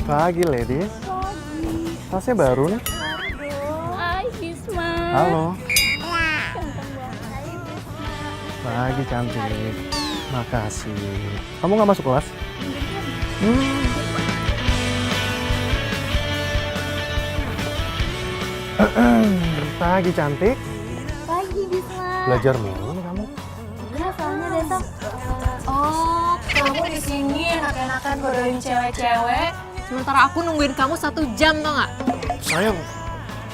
Pagi, ladies. Tasnya baru nih. Hai, Bisma. Halo. Pagi, cantik. Makasih. Kamu nggak masuk kelas? Pagi, cantik. Pagi, Bisma. Belajar mulu nih kamu. Iya, soalnya besok. Oh, kamu di sini enak-enakan godain cewek-cewek. Sementara aku nungguin kamu 1 jam, tau nggak? Sayang,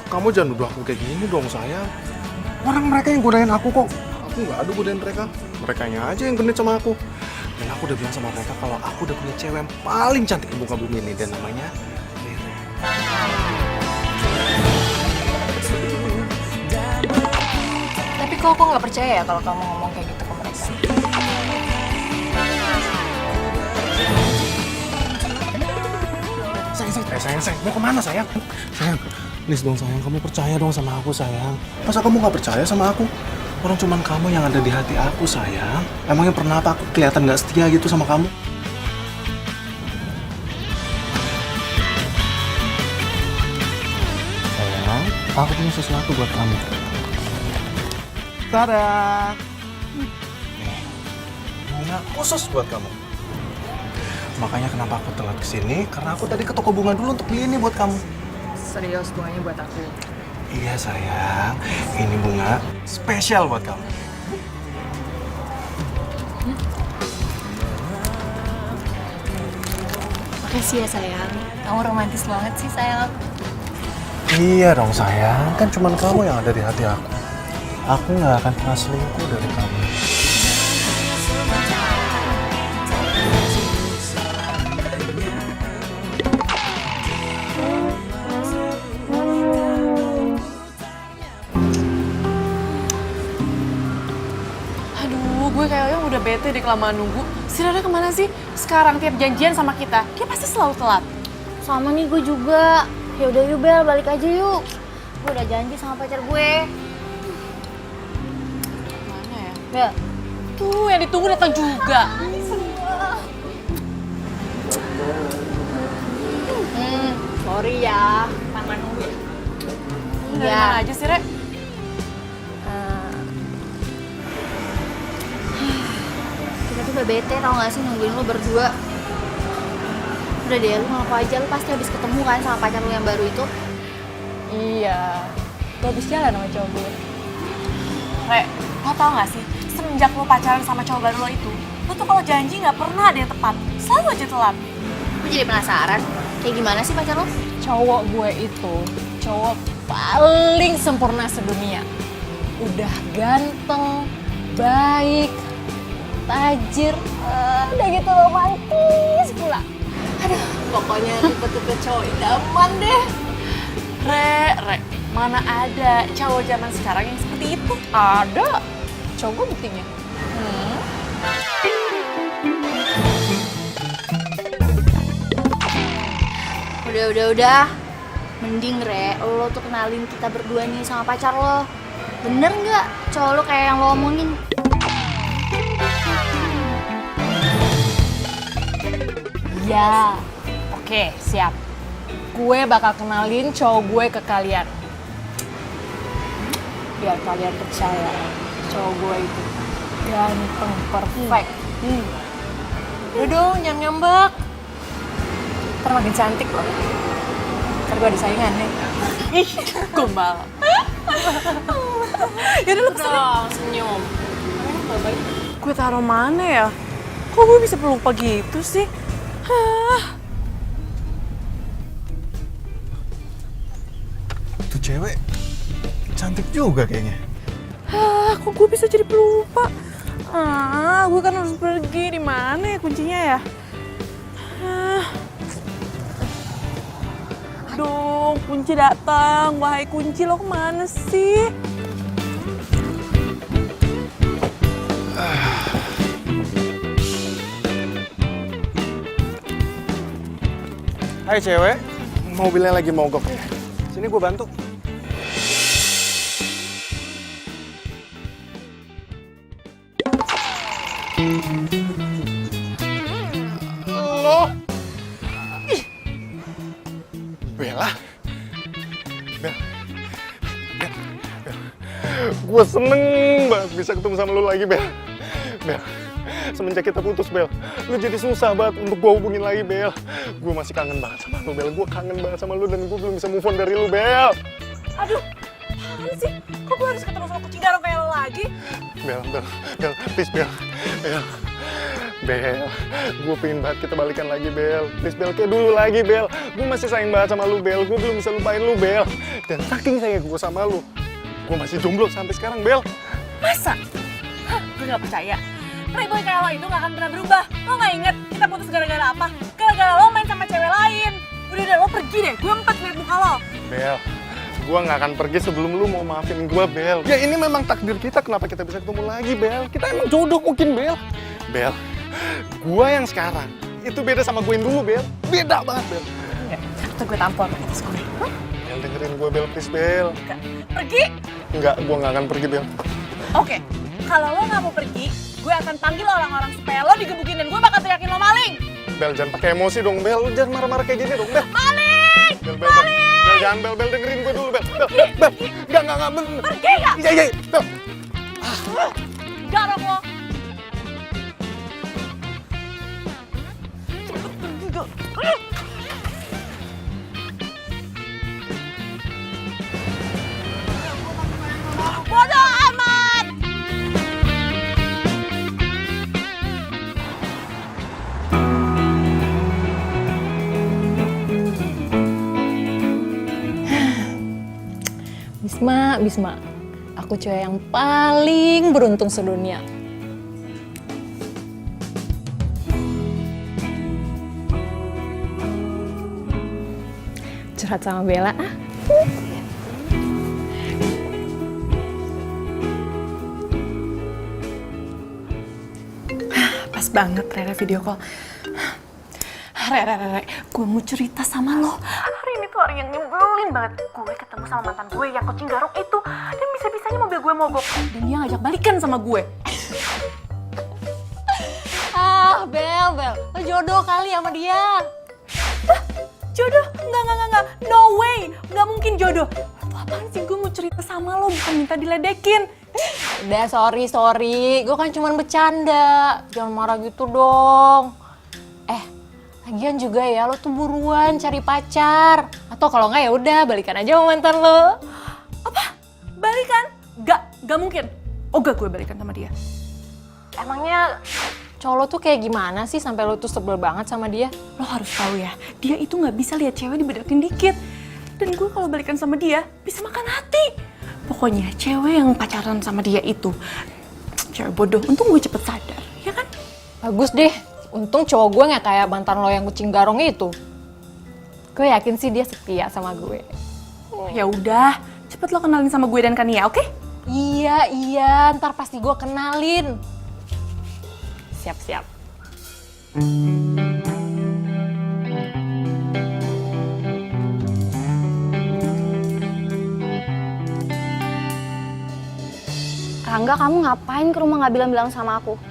kamu jangan nuduh aku kayak gini dong, sayang. Orang mereka yang godain aku kok. Aku nggak ada godain mereka. Merekanya aja yang genit sama aku. Dan aku udah bilang sama mereka kalau aku udah punya cewek yang paling cantik di muka bumi ini. Dan namanya Rere. Tapi kok aku nggak percaya ya kalau kamu ngomong kayak gitu ke mereka. Sayang, mau kemana sayang? Sayang, please dong sayang, kamu percaya dong sama aku sayang. Masa kamu nggak percaya sama aku? Orang cuman kamu yang ada di hati aku sayang. Emangnya pernah apa aku kelihatan nggak setia gitu sama kamu? Sayang, aku punya sesuatu buat kamu. Tada! Nih, bunga khusus buat kamu. Makanya kenapa aku telat kesini, karena aku tadi ke toko bunga dulu untuk beli ini buat kamu. Serius, bunganya buat aku. Iya sayang, ini bunga spesial buat kamu. Makasih ya, sayang. Kamu romantis banget sih, sayang. Iya dong sayang, kan cuma kamu yang ada di hati aku. Aku nggak akan pernah selingkuh dari kamu. Aduh, gue kayaknya udah bete deh kelamaan nunggu. Si Rara kemana sih? Sekarang tiap janjian sama kita, dia pasti selalu telat. Sama nih gue juga. Ya udah yuk Bel, balik aja yuk. Gue udah janji sama pacar gue. Mana ya? Bel. Tuh, yang ditunggu datang juga. Sorry ya, tangan nunggu ya. Dari mana aja sih, Re? Kita tuh udah bete tau gak sih nungguin lo berdua. Udah deh, lu ngaku aja, lu pasti habis ketemu kan sama pacar lu yang baru itu. Iya, gue habis jalan sama cowok gue. Re, lo tau gak sih, semenjak lo pacaran sama cowok baru lo itu, lo tuh kalau janji gak pernah ada yang tepat, selalu aja telat. Gue jadi penasaran, kayak gimana sih pacar lu? Cowok gue itu, cowok paling sempurna sedunia. Udah ganteng, baik, tajir, udah gitu romantis pula. Aduh, pokoknya tipe-tipe cowok idaman deh. Re, mana ada cowok zaman sekarang yang seperti itu? Ada. Cowok gue buktinya. Udah. Mending Re, lo tuh kenalin kita berdua nih sama pacar lo. Bener nggak cowok lo kayak yang lo omongin? Ya, oke, siap. Gue bakal kenalin cowok gue ke kalian. Biar kalian percaya, cowok gue itu ganteng, perfect. Udah dong, jangan ngambek. Ntar makin cantik loh. Ntar gue ada saingan nih. Ih, gombal. Yaudah lu pesen dong, senyum. Gue taruh mana ya? Kok gue bisa pelupa gitu sih? Tuh cewek cantik juga kayaknya. Kok gue bisa jadi pelupa? Gue kan harus pergi. Di mana ya kuncinya ya? Aduh, kunci datang. Wahai kunci, lo kemana sih? Hai cewek, mobilnya lagi mogok ya. Sini gue bantu. Lo Gue seneng banget bisa ketemu sama lu lagi, Bel. Bel, semenjak kita putus, Bel, lu jadi susah banget untuk gue hubungin lagi, Bel. Gue masih kangen banget sama lu, Bel. Gue kangen banget sama lu dan gue belum bisa move on dari lu, Bel. Aduh, apaan sih? Kok gue harus ketemu sama kucing garong kayak lo lagi? Bel, please, Bel. Bel, gue pengen banget kita balikan lagi, Bel. Please, Bel, kayak dulu lagi, Bel. Gue masih sayang banget sama lu, Bel. Gue belum bisa lupain lu, Bel. Dan saking sayang gue sama lu, gue masih jomblo sampai sekarang, Bel. Masa? Hah, gue gak percaya. Playboy kayak lo itu gak akan pernah berubah. Lo gak inget kita putus gara-gara apa? Gara-gara lo main sama cewek lain. Udah, lo pergi deh. Gue empat liat muka lo. Bel, gue gak akan pergi sebelum lu mau maafin gue, Bel. Ya ini memang takdir kita, kenapa kita bisa ketemu lagi, Bel? Kita emang jodoh mungkin, Bel. Bel, gue yang sekarang itu beda sama gue yang dulu, Bel. Beda banget, Bel. Enggak, atau gue tampol pakai tas gue. Bel, dengerin gue, Bel, please, Bel. Enggak. Pergi? Enggak, gue gak akan pergi, Bel. Oke, kalau lo gak mau pergi, gue akan panggil orang-orang supaya lo digebukin dan gue bakal teriakin lo maling. Bel, jangan pakai emosi dong, Bel. Lu jangan marah-marah kayak gini dong, Bel. Maling! Bel, Bel, jangan, Bel, dengerin gue dulu, Bel. Bel, enggak, bener. Pergi gak? Iya, Bel. Garong lo. Bodoh amat! Bisma, aku cewek yang paling beruntung sedunia. Curhat sama Bella ah. Pas banget Rere video call. Rere, gue mau cerita sama lo. Hari ini tuh hari yang nyebelin banget. Gue ketemu sama mantan gue yang kucing garong itu. Dan bisa-bisanya mobil gue mogok. Dan dia ngajak balikan sama gue. Ah, Bel, lo jodoh kali sama dia. Jodoh? Enggak. No way. Enggak mungkin jodoh. Lo apaan sih? Gue mau cerita sama lo, bukan minta diledekin. Udah, sorry. Gue kan cuma bercanda. Jangan marah gitu dong. Lagian juga ya, lo tuh buruan cari pacar. Atau kalau nggak ya udah balikan aja sama mantan lo. Apa? Balikan? Gak mungkin. Oh gak, gue balikan sama dia. Emangnya cowok lo tuh kayak gimana sih sampai lo tuh sebel banget sama dia? Lo harus tahu ya, dia itu nggak bisa lihat cewek dibedakin dikit. Dan gue kalau balikan sama dia, bisa makan hati. Pokoknya cewek yang pacaran sama dia itu cewek bodoh. Untung gue cepet sadar, ya kan? Bagus deh. Untung cowok gue nggak kayak mantan lo yang kucing garong itu. Gue yakin sih dia setia sama gue. Ya udah, cepet lo kenalin sama gue dan Kania, oke? Iya, ntar pasti gue kenalin. Siap. Rangga, kamu ngapain ke rumah nggak bilang-bilang sama aku?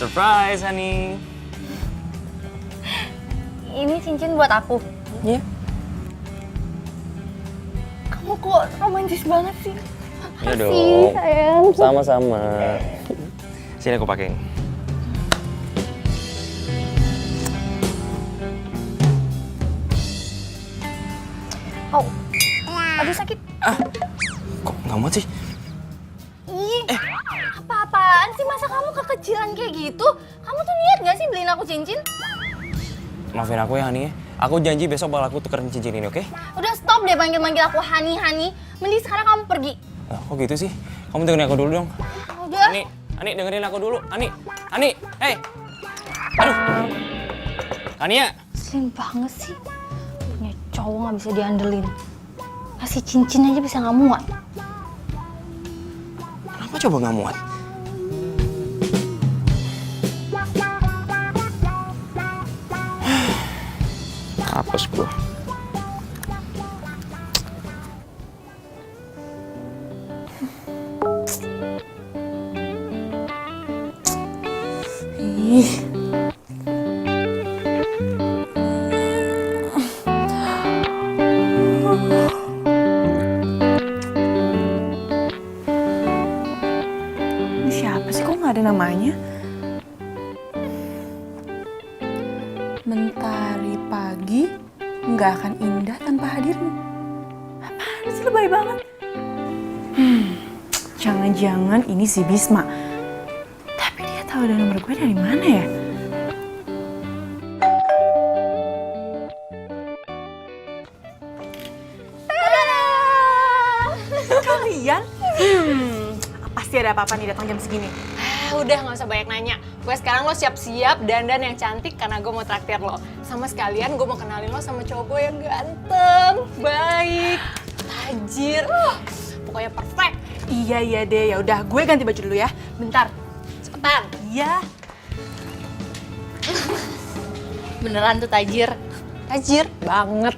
Surprise, honey. Ini cincin buat aku. Iya. Kamu kok romantis banget sih? Iya Makasih, dong. sayang. Sama-sama. Sini aku pakein. Oh, aduh sakit. Kok nggak muat sih? Ih, apa-apaan sih? Masa kamu kekecilan kayak gitu? Kamu tuh niat gak sih beliin aku cincin? Maafin aku ya, honey. Aku janji besok bakal aku tukerin cincin ini, oke? Udah stop deh manggil-manggil aku Hani. Mending sekarang kamu pergi. Kok gitu sih? Kamu dengerin aku dulu dong. Udah. Ani dengerin aku dulu. Ani, hey. Aduh. Ania. Slim banget sih. Punya cowok gak bisa diandelin. Kasih cincin aja bisa gak muat. Kenapa coba nggak muat? Hapus gua. Ih, sih, lebay banget. Jangan-jangan ini si Bisma. Tapi dia tahu ada nomor gue dari mana ya? Kalian? Pasti ada apa-apa nih datang jam segini. Udah nggak usah banyak nanya. Gue sekarang lo siap-siap dandan yang cantik karena gue mau traktir lo. Sama sekalian gue mau kenalin lo sama cowok gue yang ganteng, baik, tajir, pokoknya perfect. Iya deh, ya udah gue ganti baju dulu ya. Bentar. Cepetan. Iya. Beneran tuh tajir. Tajir banget.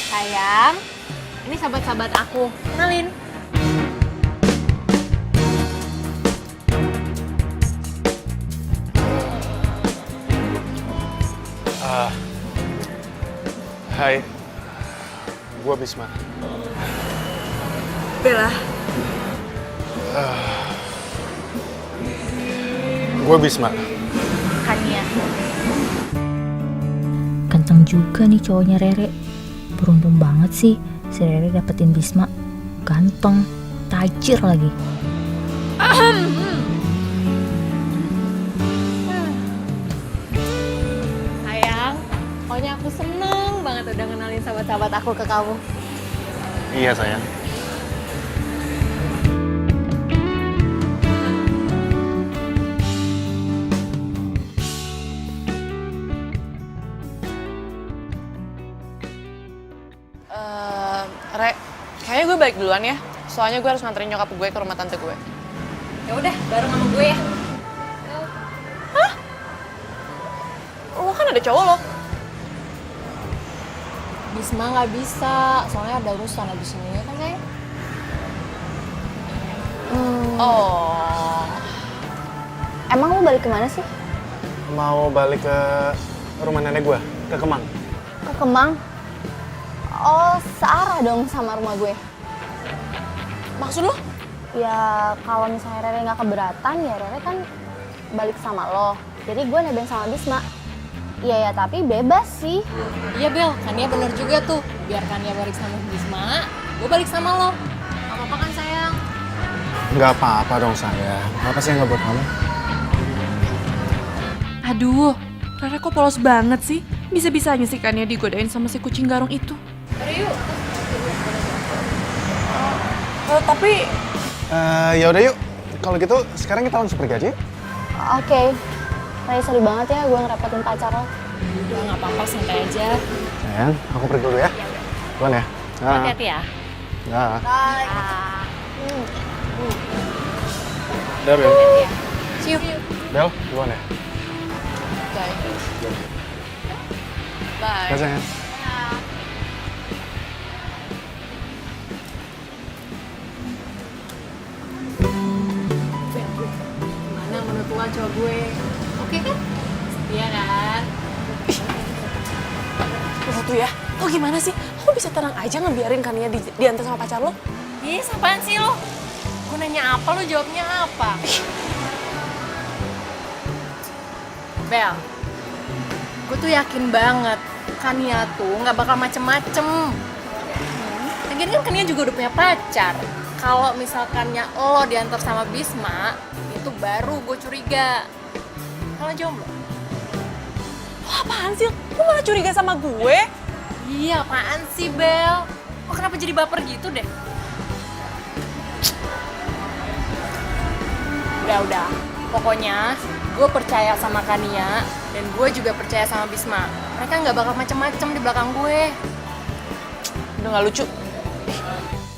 Sayang, ini sahabat-sahabat aku. Kenalin. Hai, gue Bisma. Bella. Gue Bisma. Kania. Ganteng juga nih cowoknya Rere. Beruntung banget sih si Rere dapetin Bisma. Ganteng, tajir lagi. Sayang, pokoknya aku seneng banget udah kenalin sahabat-sahabat aku ke kamu. Iya sayang. Re, kayaknya gue balik duluan ya. Soalnya gue harus nganterin nyokap gue ke rumah tante gue. Ya udah, bareng sama gue ya. Lo kan ada cowok lo. Bisma nggak bisa, soalnya ada urusan abis ini ya kan sayang? Oh. Emang lu balik kemana sih? Mau balik ke rumah nenek gue, ke Kemang. Ke Kemang? Oh, searah dong sama rumah gue. Maksud lo? Ya, kalau misalnya Rere nggak keberatan, ya Rere kan balik sama lo. Jadi gue nebeng sama Bisma. Iya ya, tapi bebas sih. Iya Bel, Kania bener juga tuh. Biar Kania balik sama Bisma, gue balik sama lo. Gak apa-apa kan sayang? Nggak apa-apa dong sayang. Apa sih yang nggak buat kamu? Aduh, Rere kok polos banget sih? Bisa-bisanya sih kan ya digodain sama si kucing garong itu. Tapi Ya udah yuk. Kalau gitu sekarang kita langsung pergi aja. Yuk. Oke. Ray, sorry banget ya gue ngerepotin pacar lo. Udah nggak apa-apa, santai aja. Sayang, aku pergi dulu ya. Duluan ya. Nah. Hati-hati ya. Nah. Bye. Udah, Bel. See you. Bel, duluan ya. Bye. Bye, Bye. sayang. Mana menurut lo cowok gue? Oke kan? Setia kan? lo tuh ya, lo gimana sih? Lo bisa tenang aja ngebiarin Kania diantar sama pacar lo? Ih, apaan sih lo? Gue nanya apa, lo jawabnya apa? Bel, gue tuh yakin banget Kania tuh nggak bakal macem-macem. Lagian kan Kania juga udah punya pacar. Kalau misalkannya lo diantar sama Bisma, itu baru gue curiga. Kalau jomblo? Lo apaan sih? Lo malah curiga sama gue? Iya, apaan sih Bel? Kok kenapa jadi baper gitu deh? Udah. Pokoknya gue percaya sama Kania dan gue juga percaya sama Bisma. Mereka nggak bakal macem-macem di belakang gue. Udah gak lucu.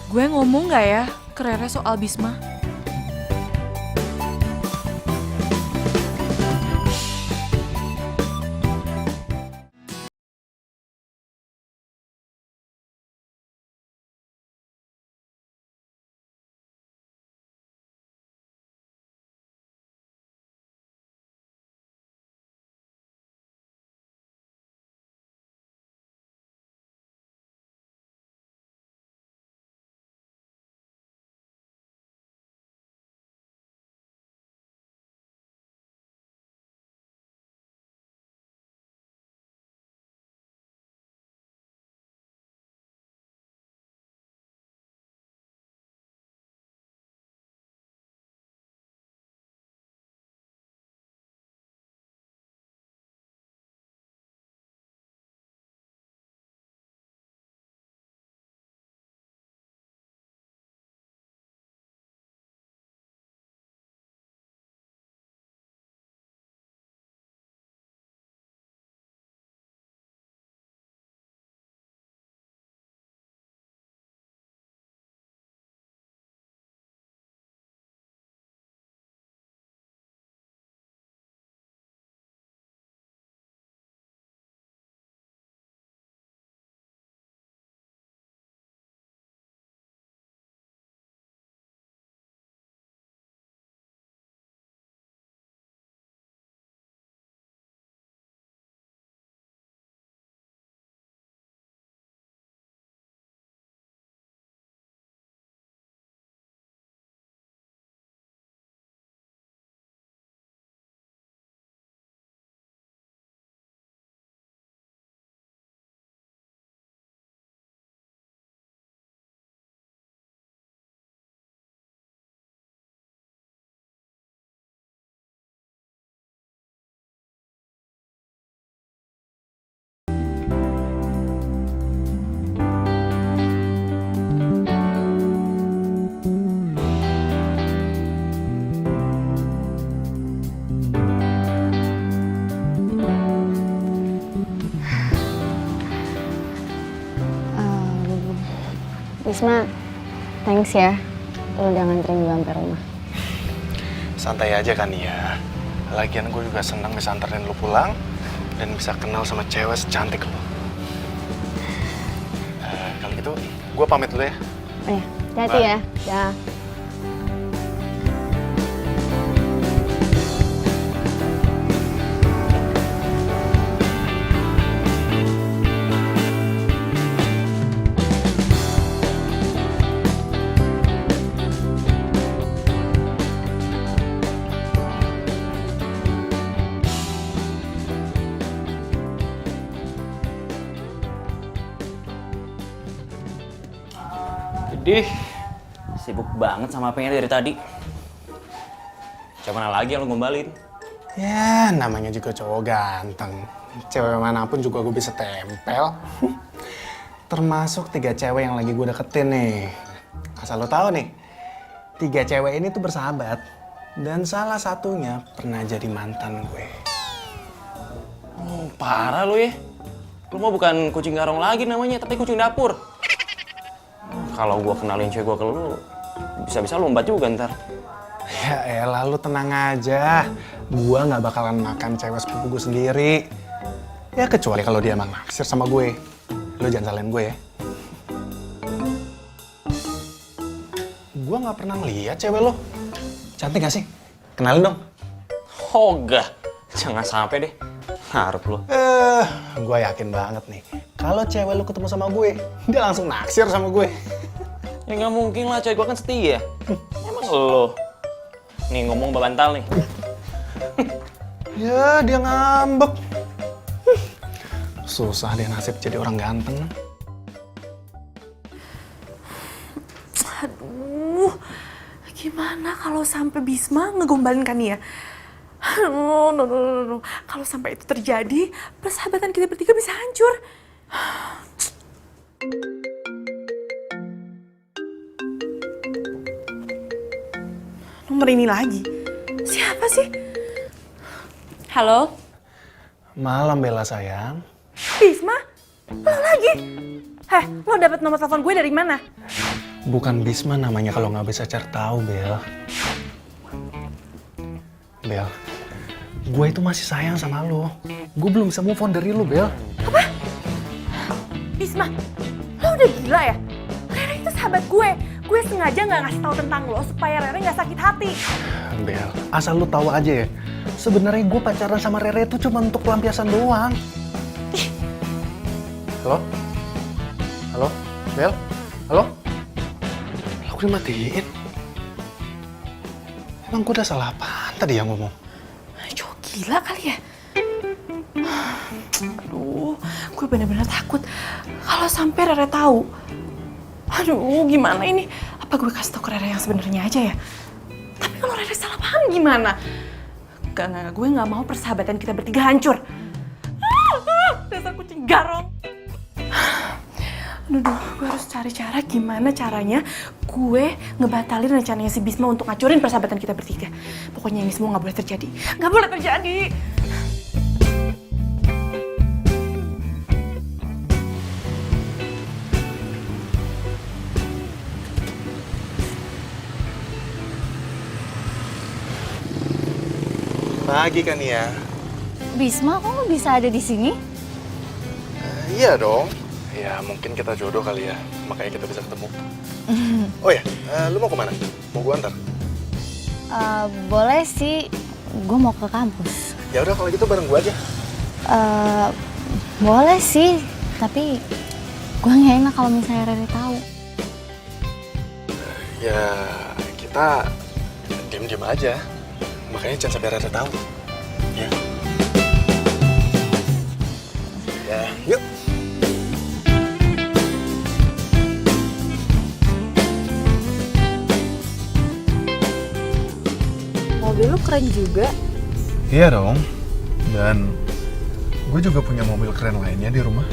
Gue ngomong gak ya ke Rere soal Bisma? Bisma, thanks ya. Lo udah nganterin gue sampai rumah. Santai aja kan ya. Lagian gue juga senang bisa anterin lu pulang dan bisa kenal sama cewek secantik lo. Kalau gitu, gue pamit dulu ya. Oh ya, hati-hati ya. Dah. Jadi sibuk banget sama apanya dari tadi. Coba mana lagi yang lu gombalin? Ya, namanya juga cowok ganteng. cewek manapun juga gue bisa tempel. Termasuk 3 cewek yang lagi gue deketin nih. Asal lo tahu nih, 3 cewek ini tuh bersahabat. Dan salah satunya pernah jadi mantan gue. Oh, parah lu ya. Lu mah bukan kucing garong lagi namanya, tapi kucing dapur. Kalau gua kenalin cewek gua ke lu, bisa-bisa lombat juga ntar. Ya elah, lu tenang aja. Gua nggak bakalan makan cewek sepupu gue sendiri. Ya kecuali kalau dia emang naksir sama gue. Lu jangan salahin gue ya. Gua nggak pernah ngeliat cewek lo. Cantik gak sih? Kenalin dong. Hoga, jangan sampai deh. Harap lu. Gue yakin banget nih. Kalau cewek lu ketemu sama gue, dia langsung naksir sama gue. Ya nggak mungkin lah, cewek gua kan setia. Emang lo. Nih ngomong babantal nih. Ya, dia ngambek. Susah deh nasib jadi orang ganteng. Aduh, gimana kalau sampai Bisma ngegombalin Kania? Aduh, no. Kalau sampai itu terjadi, persahabatan kita bertiga bisa hancur. Nomor ini lagi. Siapa sih? Halo? Malam Bella sayang. Bisma? Lo lagi? Lo dapet nomor telepon gue dari mana? Bukan Bisma namanya kalau nggak bisa cari tahu, Bel. Bel, gue itu masih sayang sama lo. Gue belum bisa move on dari lo, Bel. Bisma, lo udah gila ya? Rere itu sahabat gue. Gue sengaja nggak ngasih tahu tentang lo supaya Rere nggak sakit hati. Bel, asal lo tahu aja ya. Sebenarnya gue pacaran sama Rere itu cuma untuk pelampiasan doang. Halo? Halo? Bel? Halo? Aku dimatiin. Emang gue udah salah apaan tadi yang ngomong? Cowok gila kali ya? Aduh, gue bener-bener takut kalau sampai Rere tahu. Aduh, gimana ini? Apa gue kasih tau ke Rere yang sebenarnya aja ya? Tapi kalau Rere salah paham gimana? Gak, gue gak mau persahabatan kita bertiga hancur. Dasar kucing garong. Aduh, gue harus cari cara gimana caranya gue ngebatalin rencananya si Bisma untuk ngancurin persahabatan kita bertiga. Pokoknya ini semua gak boleh terjadi. Gak boleh terjadi! Pagi kan ya? Bisma, kok lo bisa ada di sini? Iya dong. Ya mungkin kita jodoh kali ya, makanya kita bisa ketemu. Oh ya, lu mau kemana? Mau gua antar? Boleh sih, gue mau ke kampus. Ya udah kalau gitu bareng gua aja. Boleh sih, tapi gue nggak enak kalau misalnya Rere tahu. Ya kita diem-diem aja. Makanya jangan sampai Rere tahu. Ya. Ya, yuk. Mobil lu keren juga. Iya dong. Dan gue juga punya mobil keren lainnya di rumah.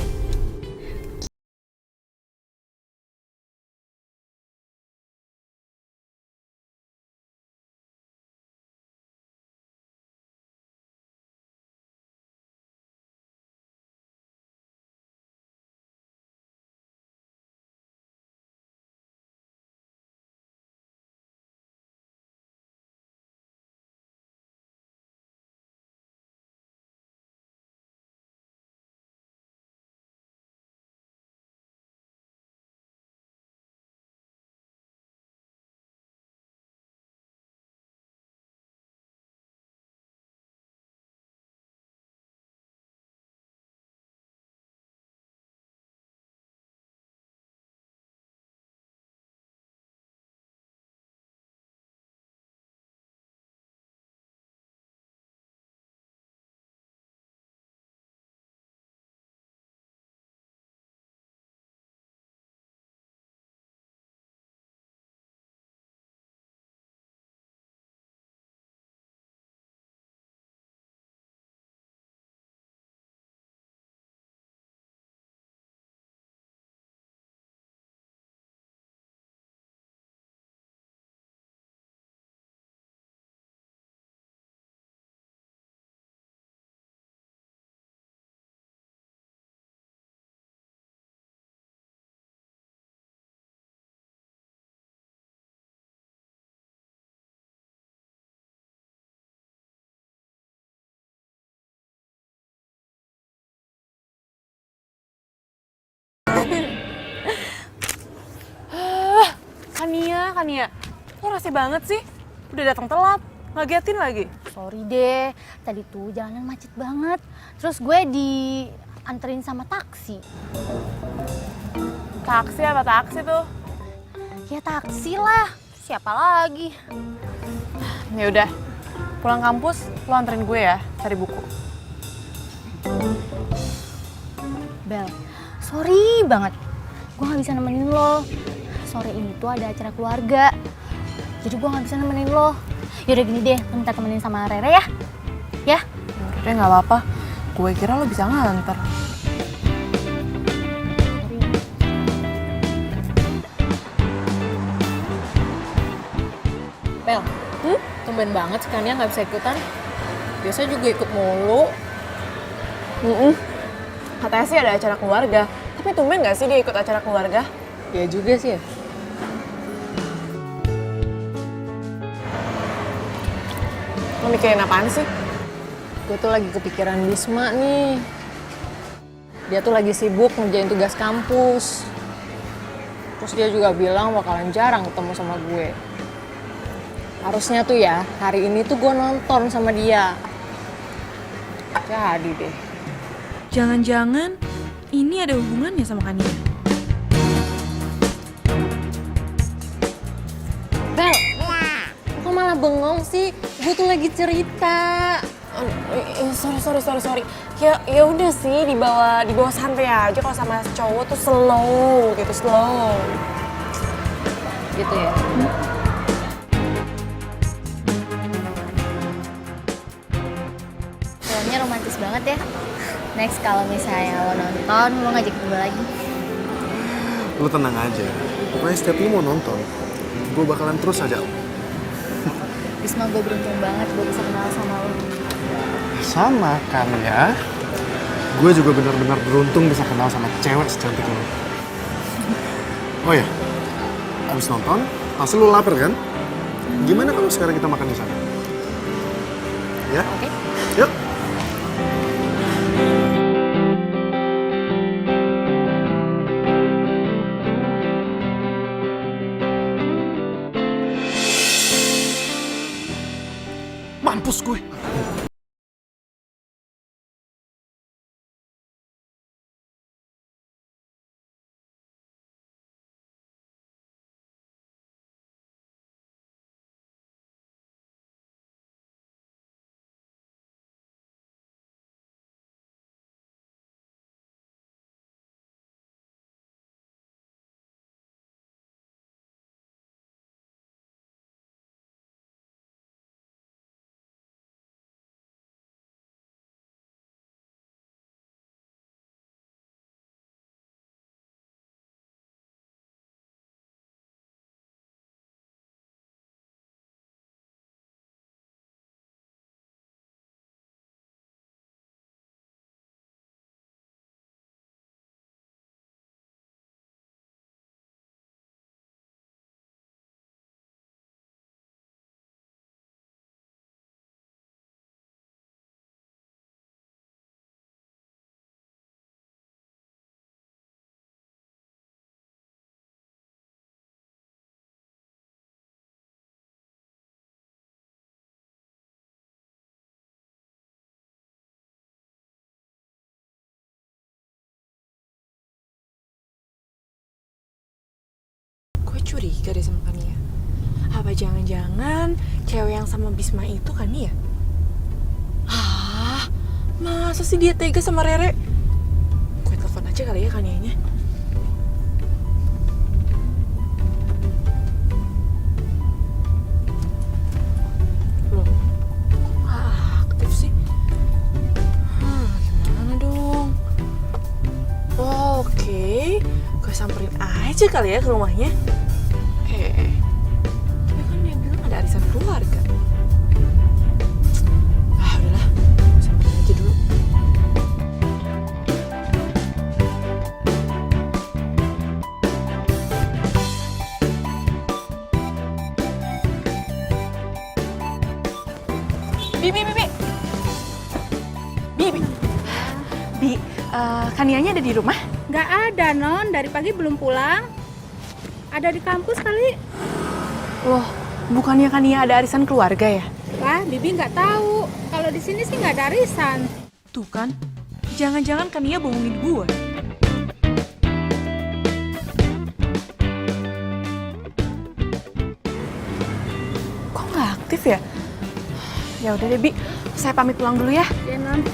gimana kan ya? Lo rese banget sih. Udah datang telat, ngagetin lagi. Sorry deh, tadi tuh jalanan macet banget. Terus gue dianterin sama taksi. Taksi apa taksi tuh? Ya taksi lah, siapa lagi? Ya udah, pulang kampus lo anterin gue ya cari buku. Bel, sorry banget. Gue gak bisa nemenin lo. Sore ini tuh ada acara keluarga. Jadi gue gak bisa nemenin lo. Yaudah gini deh, lo minta temenin sama Rere ya. Ya? Udah nggak apa-apa. Gue kira lo bisa nganter. Bel, tumben banget sekalian nggak bisa ikutan. Biasa juga ikut mulu. Katanya sih ada acara keluarga. Tapi tumben nggak sih dia ikut acara keluarga? Ya juga sih ya. Lo mikirin apaan sih? Gue tuh lagi kepikiran Bisma nih. Dia tuh lagi sibuk ngerjain tugas kampus. Terus dia juga bilang bakalan jarang ketemu sama gue. Harusnya tuh ya, hari ini tuh gue nonton sama dia. Jadi deh. Jangan-jangan ini ada hubungannya sama Kania. Bel, kok malah bengong sih? Gue tuh lagi cerita. Sorry. Ya udah sih dibawa santai aja kalau sama cowok tuh slow. Gitu ya. Filmnya romantis banget ya. Next kalau misalnya lo nonton, lo ngajak gue lagi. Lu tenang aja. Pokoknya setiap lu mau nonton, gue bakalan terus aja. Bisma, gue beruntung banget gue bisa kenal sama lo. Sama kan ya. Gue juga benar-benar beruntung bisa kenal sama cewek secantik lu. Oh ya, abis nonton, pasti lu lapar kan? Gimana kalau sekarang kita makan di sana? Ya? Oke. Yuk. Mampus gue. Gue curiga deh sama Kania. Apa jangan-jangan cewek yang sama Bisma itu Kania? Masa sih dia tega sama Rere? Gue telepon aja kali ya Kanianya. Loh, kok gak aktif sih? Gimana dong? Oke, gue samperin aja kali ya ke rumahnya. Tapi kan dia bilang ada arisan keluarga. Udahlah, gue samperin aja dulu. Bi, Kanianya ada di rumah? Nggak ada, Non. Dari pagi belum pulang. Ada di kampus kali. Loh, bukannya Kania ada arisan keluarga ya? Lah, Bibi nggak tahu. Kalau di sini sih nggak ada arisan. Tuh kan, jangan-jangan Kania bohongin gue. Kok nggak aktif ya? Ya udah deh, Bi. Saya pamit pulang dulu ya. Ya, Non.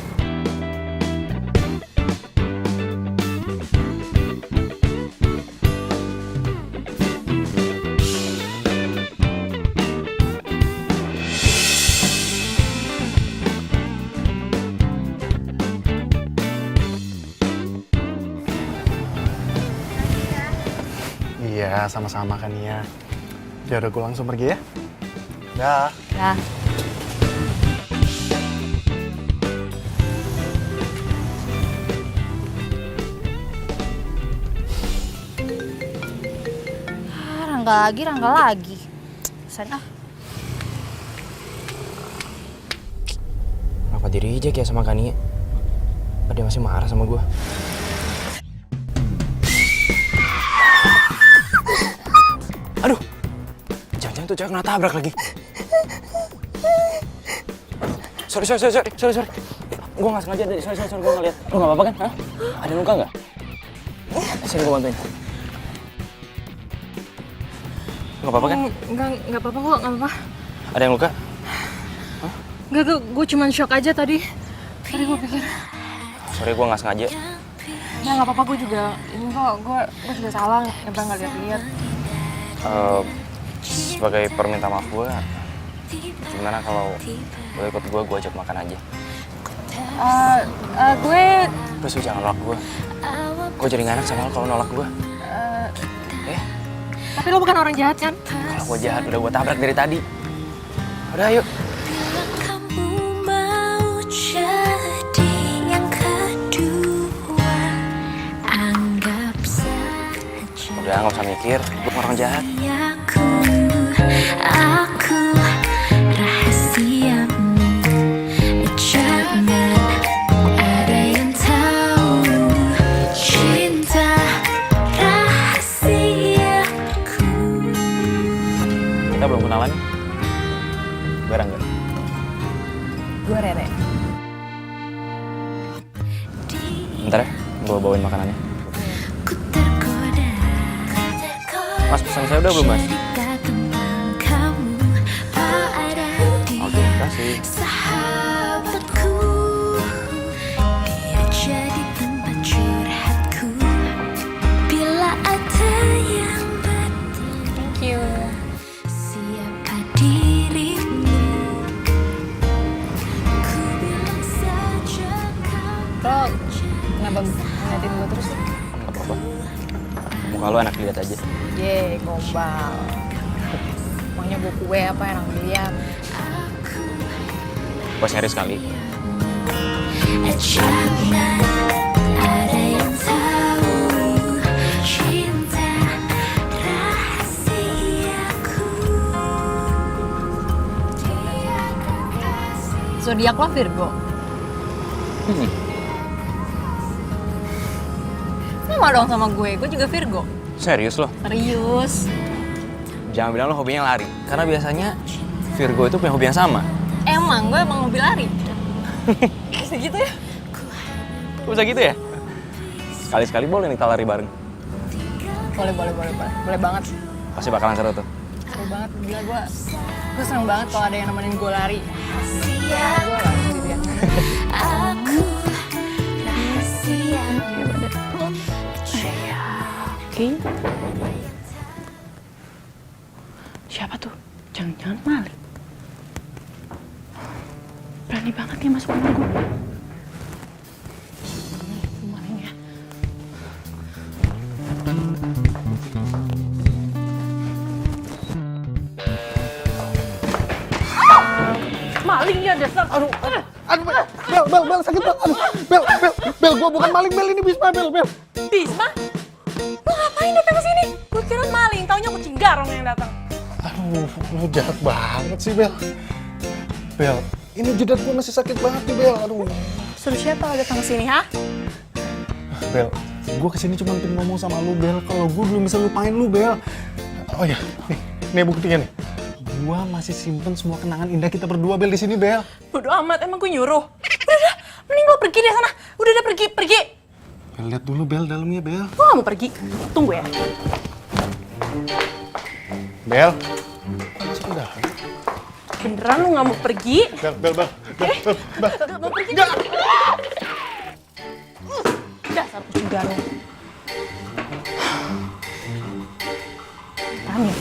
Iya, sama-sama kan ya. Ya udah gue langsung pergi ya. Dah. Dah. Rangga lagi. Sen ah. Kenapa di reject ya sama Kania? Apa dia masih marah sama gue? Aduh, jangan-jangan tuh cewek kena tabrak lagi. Sorry. Gue nggak sengaja tadi. Sorry, gue nggak lihat. Lo nggak apa-apa kan? Hah? Ada luka nggak? Sini gue bantuin. Nggak apa-apa kan? Nggak apa-apa kok, nggak apa-apa. Ada yang luka? Nggak, gue cuman shock aja tadi. Tadi gue pikir. Sorry, gue nggak sengaja. Ya nggak apa-apa, gue juga. Ini kok, gue juga salah. Nyebrang nggak lihat-lihat. Sebagai perminta maaf gue, gimana kalau lo ikut gue ajak makan aja? Gue Please, lu jangan nolak gue. Gue jadi gak enak sama lo kalau nolak gue. tapi lo bukan orang jahat kan? Kalau gue jahat, udah gue tabrak dari tadi. Udah, ayo. Kamu mau jadi yang kedua, anggap saja Udah, gak usah mikir. Gue orang jahat. aku rahasiamu. Jangan ada yang tahu cinta rahasiaku. Kita belum kenalan. Gue Rangga. Gue Rere. Bentar ya, gue bawain makanannya. Ku tergoda. Mas, pesan saya udah belum, Mas? Oke, kasih. Sahabatku, dia jadi tempat curhatku. Bila ada yang bertanya, Thank you. siapa dirimu? Ku bilang saja kau. Lo kenapa ngeliatin gue terus sih? Gak apa-apa. Muka lo enak dilihat aja. Ye, gombal. Maunya gue kue apa yang dilihat. Gue serius kali. Jangan ada yang tahu cinta rahasiaku. Zodiak lo Virgo. Sama dong sama gue juga Virgo. Serius lo? Serius. Jangan bilang lo hobinya lari. Karena biasanya Virgo itu punya hobi yang sama. Emang gue emang hobi lari. Bisa gitu ya? Bisa gitu ya? Sekali-sekali boleh nih kita lari bareng. Boleh banget. Pasti bakalan seru tuh. Seru banget, gila gue seneng banget kalau ada yang nemenin gue lari. Gue lari sendirian. Aku rahasiamu. Oke. Siapa tuh? Jangan-jangan Malik. Berani banget dia masuk rumah gue. Maling ya. Maling ya dasar. Aduh, Bel, sakit Bel. Bel, gua bukan maling, Bel, ini Bisma, Bel. Bisma? Lu ngapain datang ke sini? Gue kira maling, taunya kucing garong yang datang. Aduh, lu jahat banget sih, Bel. Bel, ini jidat gua masih sakit banget nih, Bel. Aduh. Suruh siapa datang ke sini, ha? Bel, gua kesini cuma pengen ngomong sama lu, Bel. Kalau gua belum bisa lupain lu, Bel. Oh ya, nih, Nih buktinya nih. Gua masih simpen semua kenangan indah kita berdua, Bel, di sini, Bel. Bodo amat, emang gue nyuruh. Udah, mending lo pergi deh sana. Udah pergi. Bel, lihat dulu, Bel, dalamnya, Bel. Gue gak mau pergi. Tunggu ya. Bel. Sudah. Beneran lo gak mau pergi? Bel. Gak mau pergi? Dasar kucing garong. Paham ya?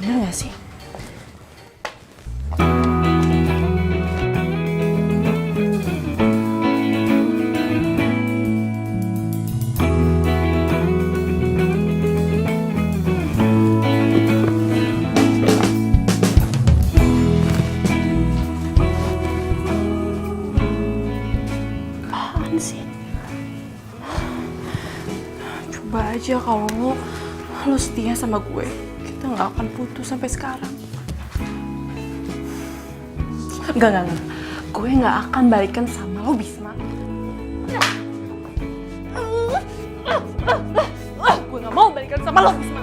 Bener gak sih? Apaan sih? Coba aja kalau lo setia sama gue, kita nggak akan putus sampai sekarang. Enggak. Gue nggak akan balikan sama lo, Bisma. Gue nggak mau balikan sama lo, Bisma.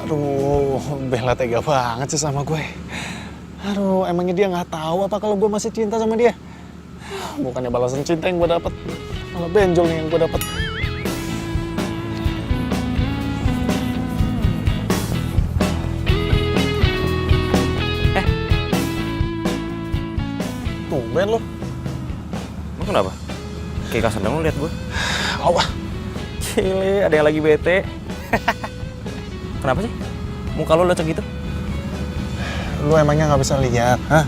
Aduh, Bella tega banget sih sama gue. Aduh, emangnya dia nggak tahu apa kalau gue masih cinta sama dia? Bukannya balasan cinta yang gue dapet, malah benjol nih yang gue dapet. Tumben lo. Lo kenapa? Kayak kasar dong lo liat gue. Awah. Cile, ada yang lagi bete. Kenapa sih? Muka lo lecek gitu? Lu emangnya nggak bisa lihat, hah?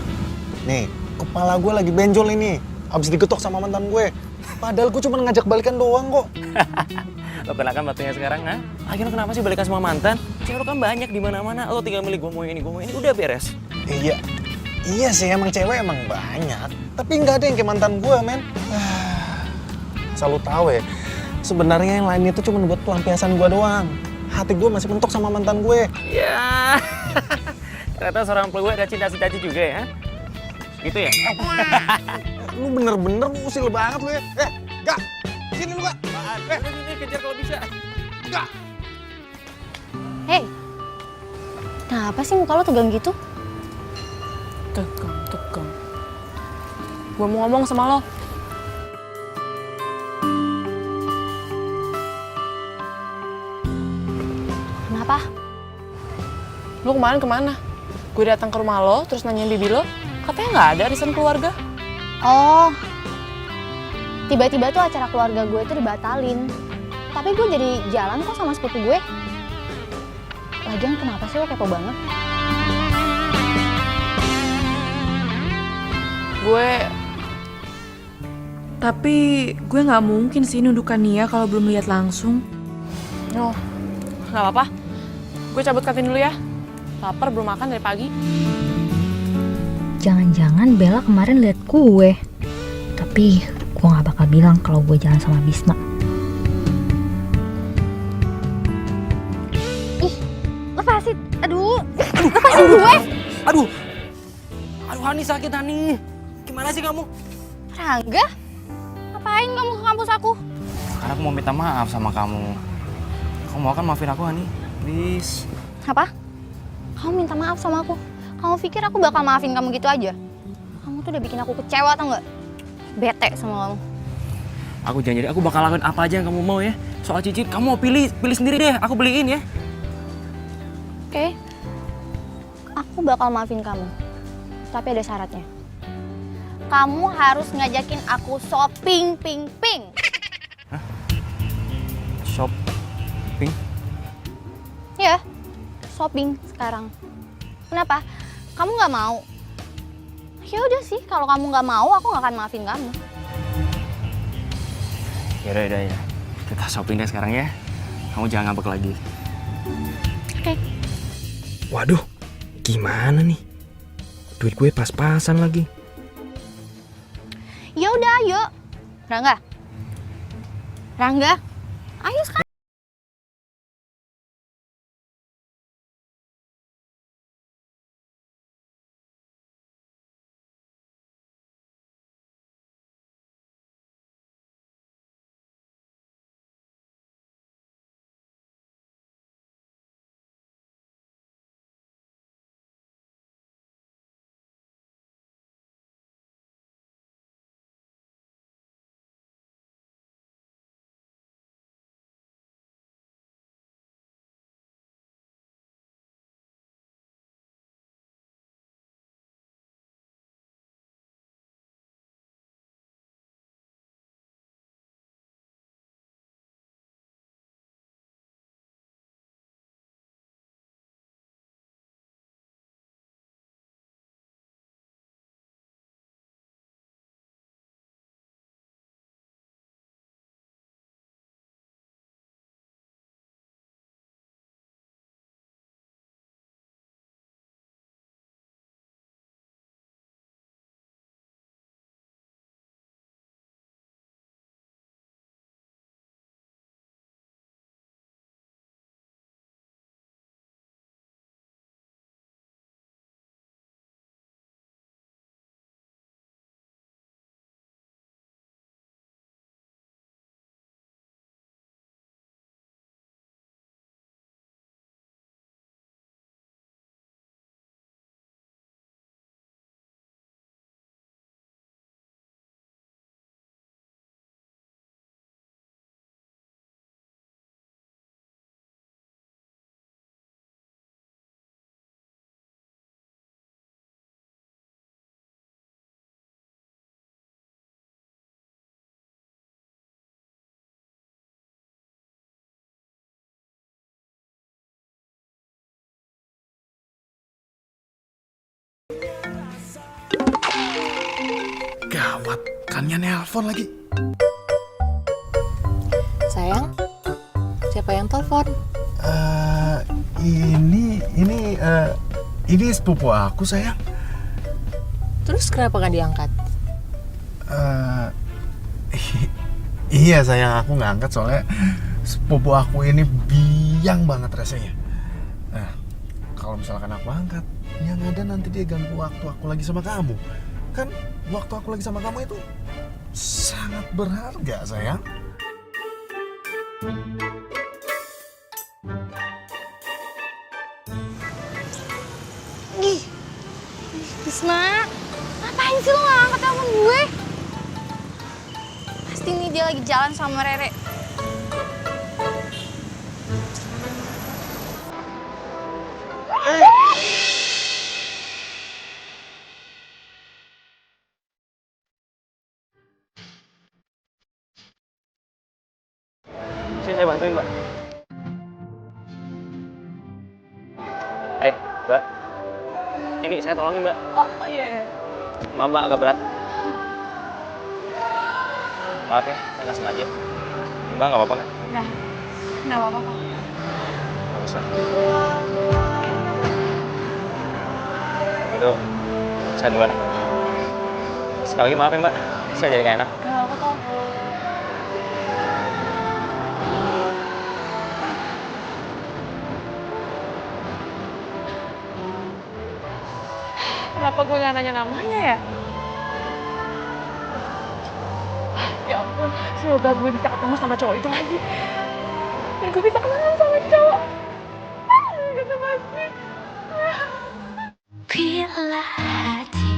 Nih, kepala gue lagi benjol ini. Abis digetok sama mantan gue. Padahal gue cuma ngajak balikan doang kok. Lo kenakan batunya sekarang, ha? Lagi lo kenapa sih balikan sama mantan? Cewek lo kan banyak di mana-mana. Lo tinggal milih gue mau ini, udah beres. Iya sih, emang cewek emang banyak. Tapi nggak ada yang kayak mantan gue, men. Asal lu tahu ya, sebenarnya yang lain itu cuma buat pelampiasan gue doang. Hati gue masih mentok sama mantan gue. Ya, ternyata seorang peluit ada cinta-cinta juga ya? Gitu ya? Lu bener-bener usil banget lu ya. Gak! Sini lu, Gak! Ini kejar kalau bisa. Gak! Hei, kenapa sih muka lo tegang gitu? Tegang. Gue mau ngomong sama lo. Kenapa? Lo kemarin kemana? Gue datang ke rumah lo, terus nanyain bibi lo. Katanya nggak ada arisan keluarga. Oh, tiba-tiba tuh acara keluarga gue tuh dibatalin. Tapi gue jadi jalan kok sama sepupu gue. Lagian kenapa sih lo kepo banget? Tapi gue nggak mungkin sih nundukan Nia kalau belum lihat langsung. Oh, nggak apa-apa. Gue cabut kantin dulu ya. Lapar belum makan dari pagi. Jangan-jangan Bella kemarin lihat gue. Tapi gue gak bakal bilang kalau gue jalan sama Bisma. Ih, lepasin. Aduh, lepasin gue. Aduh, Hani sakit, Hani. Gimana sih kamu? Rangga, ngapain kamu ke kampus aku? Karena aku mau minta maaf sama kamu. Kamu mau kan maafin aku, Hani? Please. Apa? Kamu minta maaf sama aku? Kamu pikir aku bakal maafin kamu gitu aja? Kamu tuh udah bikin aku kecewa, tau nggak? Bete sama kamu. Aku janji deh, aku bakal lakuin apa aja yang kamu mau ya. Soal cicit, kamu mau pilih sendiri deh. Aku beliin ya. Oke. Aku bakal maafin kamu. Tapi ada syaratnya. Kamu harus ngajakin aku shopping, ping. Shopping? Ya, shopping sekarang. Kenapa? Kamu nggak mau? Ya udah sih, kalau kamu nggak mau, aku nggak akan maafin kamu. Yaudah ya. Kita shopping deh sekarang ya. Kamu jangan ngambek lagi. Oke. Waduh, gimana nih? Duit gue pas-pasan lagi. Ya udah, ayo. Rangga, ayo sekarang. Gawat, kannya nelpon lagi. Sayang, siapa yang telepon? Ini sepupu aku, sayang. Terus kenapa nggak diangkat? Iya, sayang, aku nggak angkat soalnya sepupu aku ini biang banget rasanya. Nah, kalau misalkan aku angkat, yang ada nanti dia ganggu waktu aku lagi sama kamu. Kan waktu aku lagi sama kamu itu sangat berharga, sayang. Bisma, ngapain sih lo gak angkat telepon gue? Pasti nih dia lagi jalan sama Rere. Sini saya bantuin, Mbak. Mbak. Ini saya tolongin, Mbak. Oh iya. Maaf, Mbak, agak berat. Maaf ya, saya nggak sengaja. Mbak, nggak apa-apa kan? Nggak apa-apa kok. Bagus lah. Itu, saya duluan. Sekali lagi maaf ya, Mbak. Saya jadi nggak enak. Nggak apa-apa kok. Kenapa gue nggak nanya namanya ya? Ya ampun, semoga gue bisa ketemu sama cowok itu lagi. Dan gue bisa kenalan sama cowok. Gitu pasti. Bila hati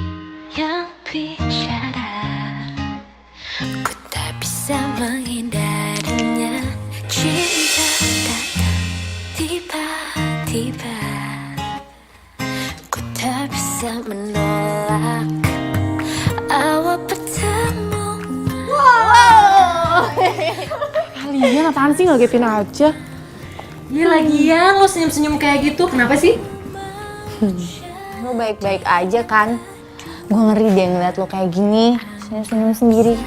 yang bicara, ku tak bisa menghindarinya. Cinta datang tiba-tiba, ku tak bisa menolak awal pertemuan. Kalian apaan sih ngagetin aja? Ya lagian lo senyum-senyum kayak gitu, kenapa sih? Lo baik-baik aja kan? Gue ngeri deh ngeliat lo kayak gini, senyum-senyum sendiri.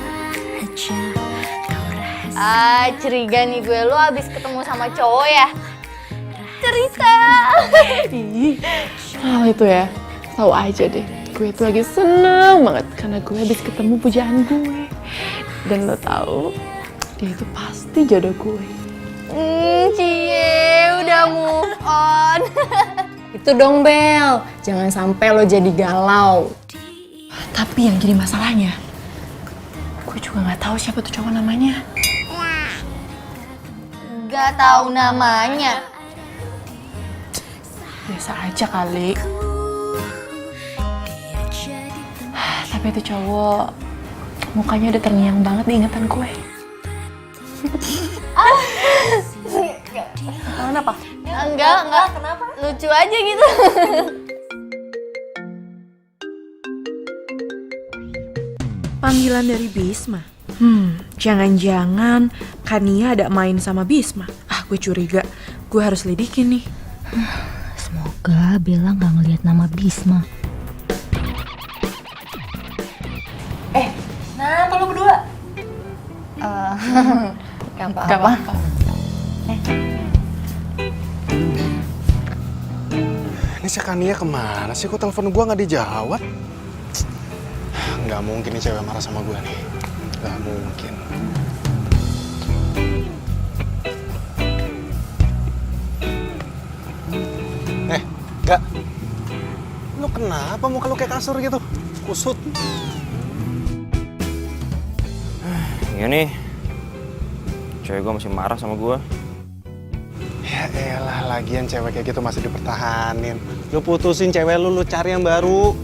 Curiga nih gue, lo abis ketemu sama cowok ya? Cerita! Ih, oh itu ya, tahu aja deh. Gue tuh lagi seneng banget karena gue habis ketemu pujaan gue. Dan lo tahu, dia itu pasti jodoh gue. Cie, udah move on. Itu dong Bel, jangan sampai lo jadi galau. Tapi yang jadi masalahnya, gue juga nggak tahu siapa tuh cowok namanya. Gak tahu namanya. Biasa aja kali. Tapi itu cowok mukanya udah terngiang banget di ingatan gue. Kenapa? Enggak. Kenapa? Lucu aja gitu. Panggilan dari Bisma. Jangan-jangan Kania ada main sama Bisma. Gue curiga. Gue harus lidikin nih. Semoga Bella nggak ngelihat nama Bisma. Nah, apa lo berdua? Gak apa-apa. Ini si Kania kemana sih? Kok telepon gue nggak dijawab? Nggak mungkin nih cewek marah sama gue nih. Nggak mungkin. Gak. Lu kenapa muka lu kayak kasur gitu? Kusut. Iya nih, cewek gue masih marah sama gue. Ya elah, lagian cewek kayak gitu masih dipertahanin. Lu putusin cewek lu cari yang baru.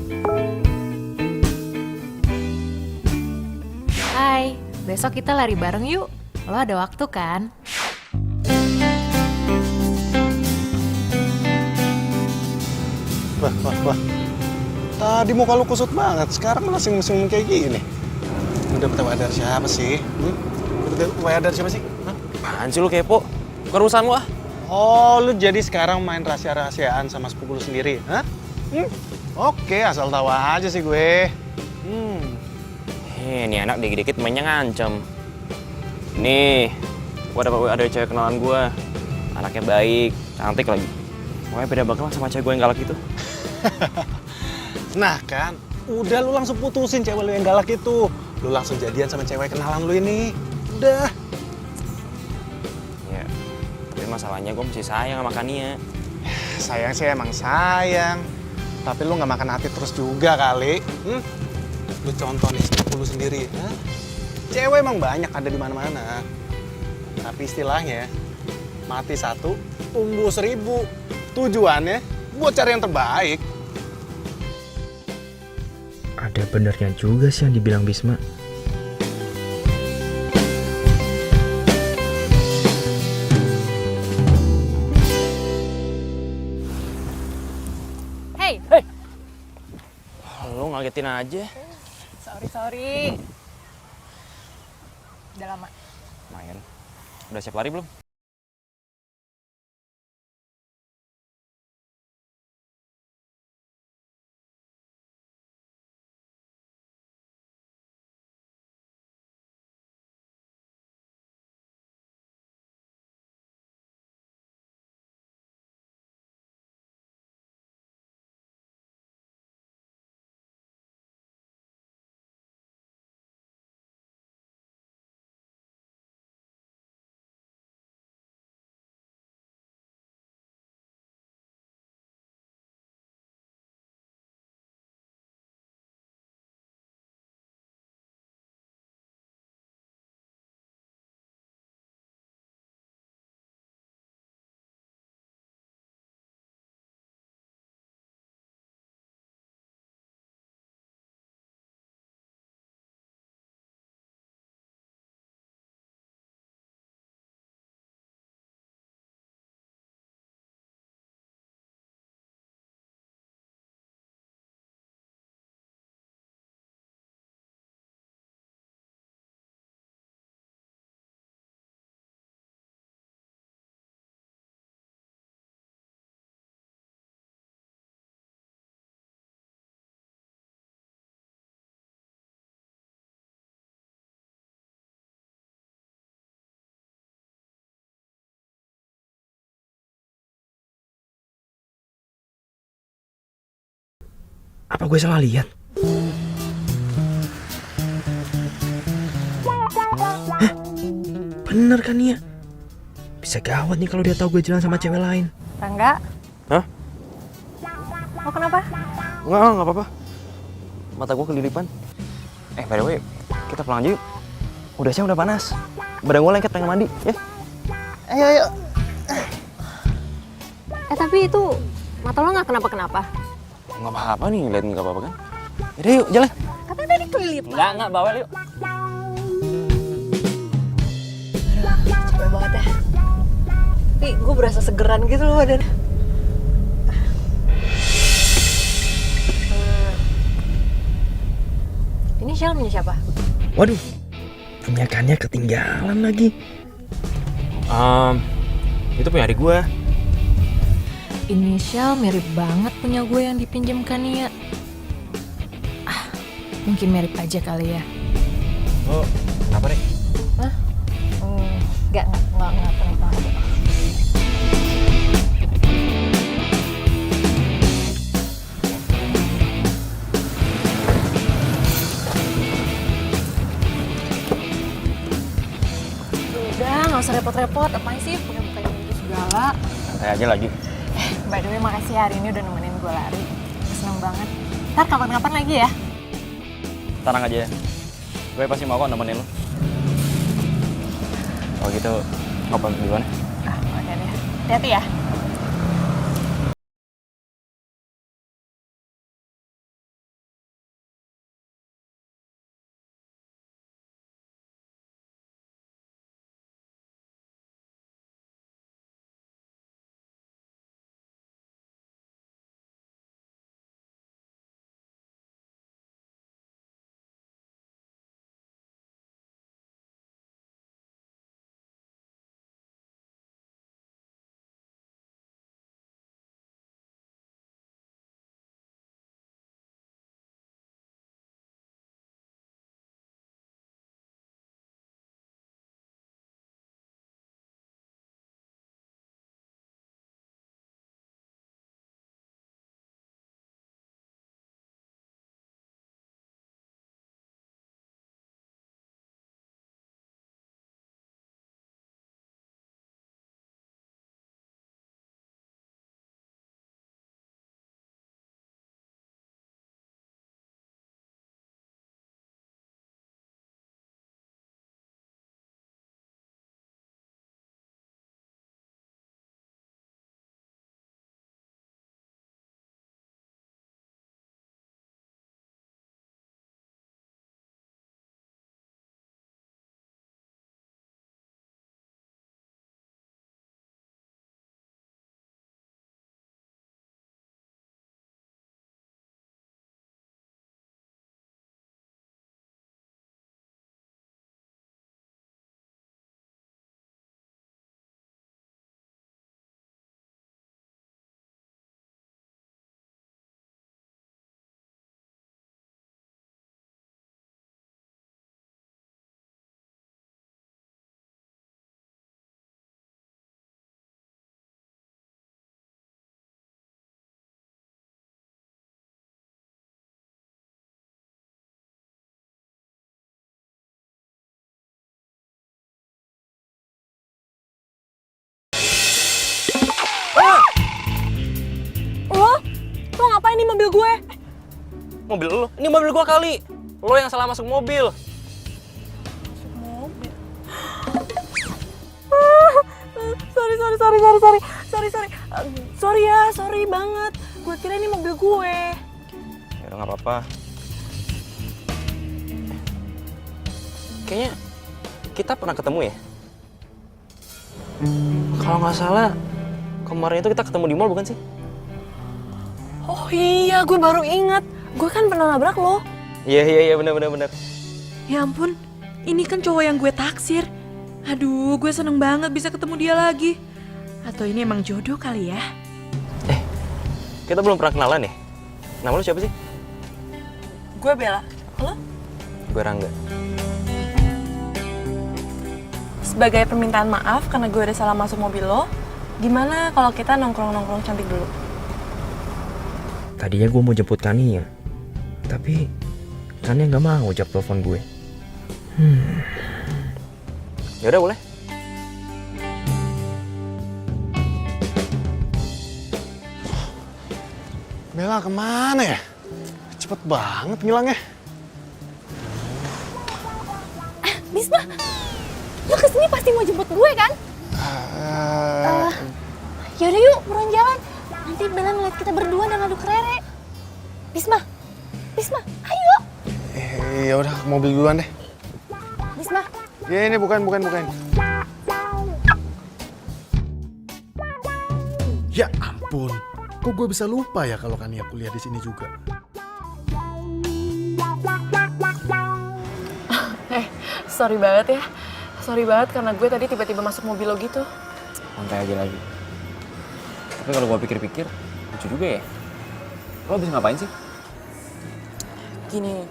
Hai, besok kita lari bareng yuk. Lo ada waktu kan? Wah. Tadi muka lu kusut banget, sekarang malah sing-sing kayak gini. Lu dapet WA dari siapa sih? Dapet WA dari siapa sih? Hah? Apaan sih lu kepo? Bukan urusan lu ah. Oh, lu jadi sekarang main rahasia-rahasiaan sama sepupu lu sendiri, hah? Oke, asal tahu aja sih gue. Ini anak dikit-dikit mainnya ngancem. Nih, gua dapet WA dari cewek kenalan gua. Anaknya baik, cantik lagi. Pokoknya beda banget lah sama cewek gue yang galak itu. Nah kan, udah lu langsung putusin cewek lu yang galak itu. Lu langsung jadian sama cewek kenalan lu ini. Udah. Ya, tapi masalahnya gue masih sayang sama Kania. Sayang sih emang sayang. Tapi lu nggak makan hati terus juga kali. Lu contoh nih lu sendiri. Hah? Cewek emang banyak ada di mana-mana. Tapi istilahnya, mati satu, tumbuh 1000. Tujuannya buat cari yang terbaik. Ada benernya juga sih yang dibilang Bisma. Hey, Lo ngagetin aja. sorry. Udah lama. Main. Udah siap lari belum? Apa gue salah lihat? Hah? Bener kan Nia? Bisa gawat nih kalau dia tahu gue jalan sama cewek lain. Rangga? Hah? Lo kenapa? Nggak apa-apa. Mata gue kelilipan. By the way, kita pulang aja yuk. Udah siang, udah panas. Badan gue lengket pengen mandi, ya? Ayo. Tapi itu mata lo nggak kenapa-kenapa? Nggak apa-apa nih, lihat nggak apa-apa kan? Yaudah yuk, jalan. Katanya tadi kelilip. Nggak, bawel yuk. Capek banget ya. Tapi gue berasa segeran gitu loh badan. Ini Shell punya siapa? Waduh, punya Kania ketinggalan lagi. Itu punya adik gue. Inisial mirip banget punya gue yang dipinjam Kania. Mungkin mirip aja kali ya. Oh, kenapa Rek? Enggak kenapa. Udah, nggak usah repot-repot. Apaan sih punya bukain gitu segala. Santai aja lagi. By the way, makasih hari ini udah nemenin gue lari. Gue seneng banget. Ntar kapan-kapan lagi ya. Tenang aja ya. Gue pasti mau kok nemenin lo. Kalau gitu, ngobrol duluan ya. Oke deh. Hati-hati ya. mobil gue. Mobil lo? Ini mobil gua kali. Lo yang salah masuk mobil. Sorry banget. Gue kira ini mobil gue. Ya udah nggak apa-apa. Kayaknya kita pernah ketemu ya? Kalau nggak salah, kemarin itu kita ketemu di mall bukan sih? Oh iya, gue baru ingat. Gue kan pernah nabrak lo. Iya benar. Ya ampun, ini kan cowok yang gue taksir. Aduh, gue seneng banget bisa ketemu dia lagi. Atau ini emang jodoh kali ya? Kita belum pernah kenalan ya? Nama lu siapa sih? Gue Bella. Lo? Gue Rangga. Sebagai permintaan maaf karena gue udah salah masuk mobil lo, gimana kalau kita nongkrong-nongkrong cantik dulu? Tadinya gue mau jemput Kania, tapi Kania nggak mau jawab telepon gue. Ya udah boleh. Bella kemana ya? Cepet banget ngilangnya. Bisma, lo kesini pasti mau jemput gue kan? Yaudah yuk, buruan jalan. Nanti Bella ngeliat kita berdua dan ngadu ke Rere. Bisma, ayo. Ya udah ke mobil duluan deh. Bisma, Ya ini bukan. Ya ampun, kok gue bisa lupa ya kalau Kania kuliah di sini juga. Sorry banget ya. Sorry banget karena gue tadi tiba-tiba masuk mobil lo gitu. Santai aja lagi. Tapi kalau gua pikir-pikir, lucu juga ya. Lo habis ngapain sih? Gini,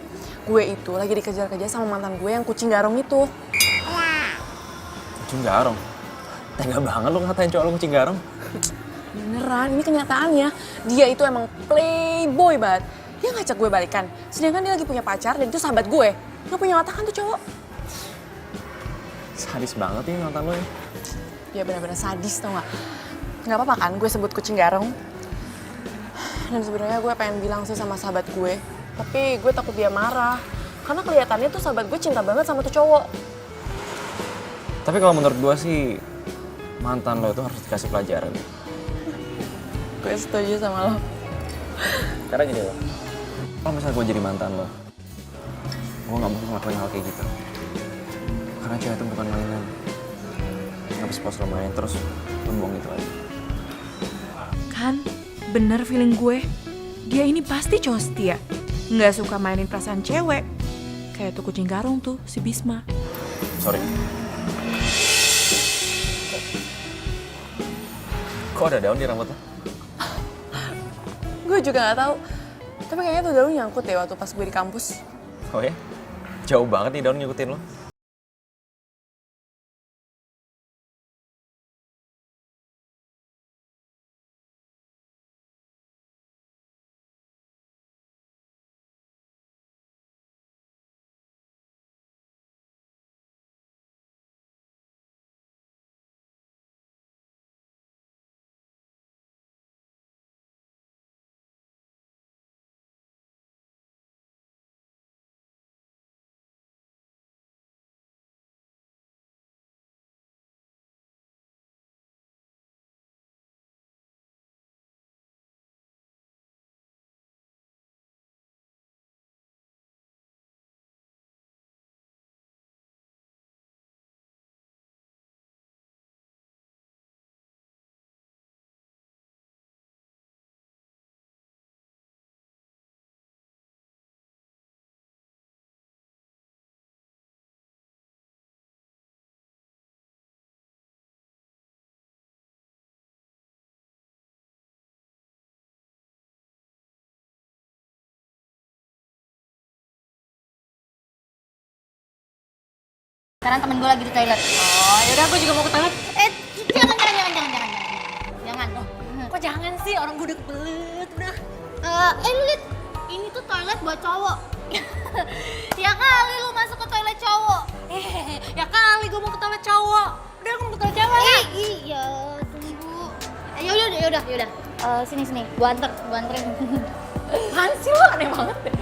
gue itu lagi dikejar-kejar sama mantan gue yang kucing garong itu. Kucing garong? Tega banget lo ngatain cowok lo kucing garong. Beneran, ini kenyataannya. Dia itu emang playboy banget. Dia ngajak gue balikan. Sedangkan dia lagi punya pacar dan itu sahabat gue. Gak punya otak kan tuh cowok. Sadis banget ya mantan lo ya. Dia benar-benar sadis tau gak? Gak apa-apa kan gue sebut kucing garong. Dan sebenarnya gue pengen bilang sih sama sahabat gue. Tapi gue takut dia marah. Karena kelihatannya tuh sahabat gue cinta banget sama tuh cowok. Tapi kalau menurut gua sih, mantan lo itu harus dikasih pelajaran. Gue setuju sama lo. Karena gini loh, kalau misalnya gue jadi mantan lo, gue gak mau ngelakuin hal kayak gitu. Karena cewek itu bukan mainan. Ngabis pas lo main terus lo buang gitu aja. Kan, bener feeling gue. Dia ini pasti cowok setia. Nggak suka mainin perasaan cewek. Kayak tuh kucing garong tuh, si Bisma. Sorry. Kok ada daun di rambut lo? Gue juga gak tahu. Tapi kayaknya tuh daun nyangkut deh waktu pas gue di kampus. Oh ya? Jauh banget nih daun ngikutin lo. Sekarang temen gue lagi di toilet. Oh, yaudah aku juga mau ke toilet. Jangan. Jangan. Kok jangan sih, orang gue udah kebelet, udah. Lu liat, ini tuh toilet buat cowok. Ya kali lu masuk ke toilet cowok. Ya kali gue mau ke toilet cowok. Udah, aku mau ke toilet cewek lah. Iya, tunggu. Yaudah. Sini, gua anterin. Apaan sih lo, aneh banget deh.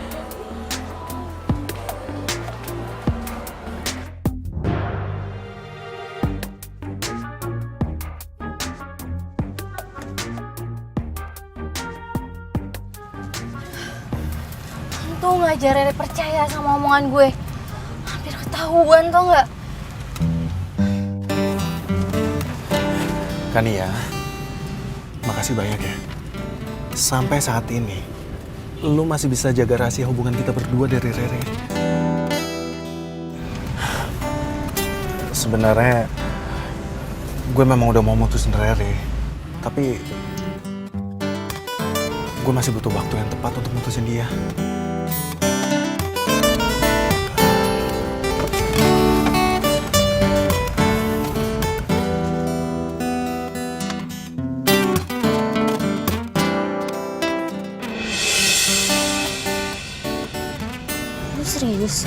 Untung aja Rere percaya sama omongan gue. Hampir ketahuan tau nggak? Kania, makasih banyak ya. Sampai saat ini, lu masih bisa jaga rahasia hubungan kita berdua dari Rere. Sebenarnya, gue memang udah mau mutusin Rere. Tapi, gue masih butuh waktu yang tepat untuk mutusin dia. Lu serius?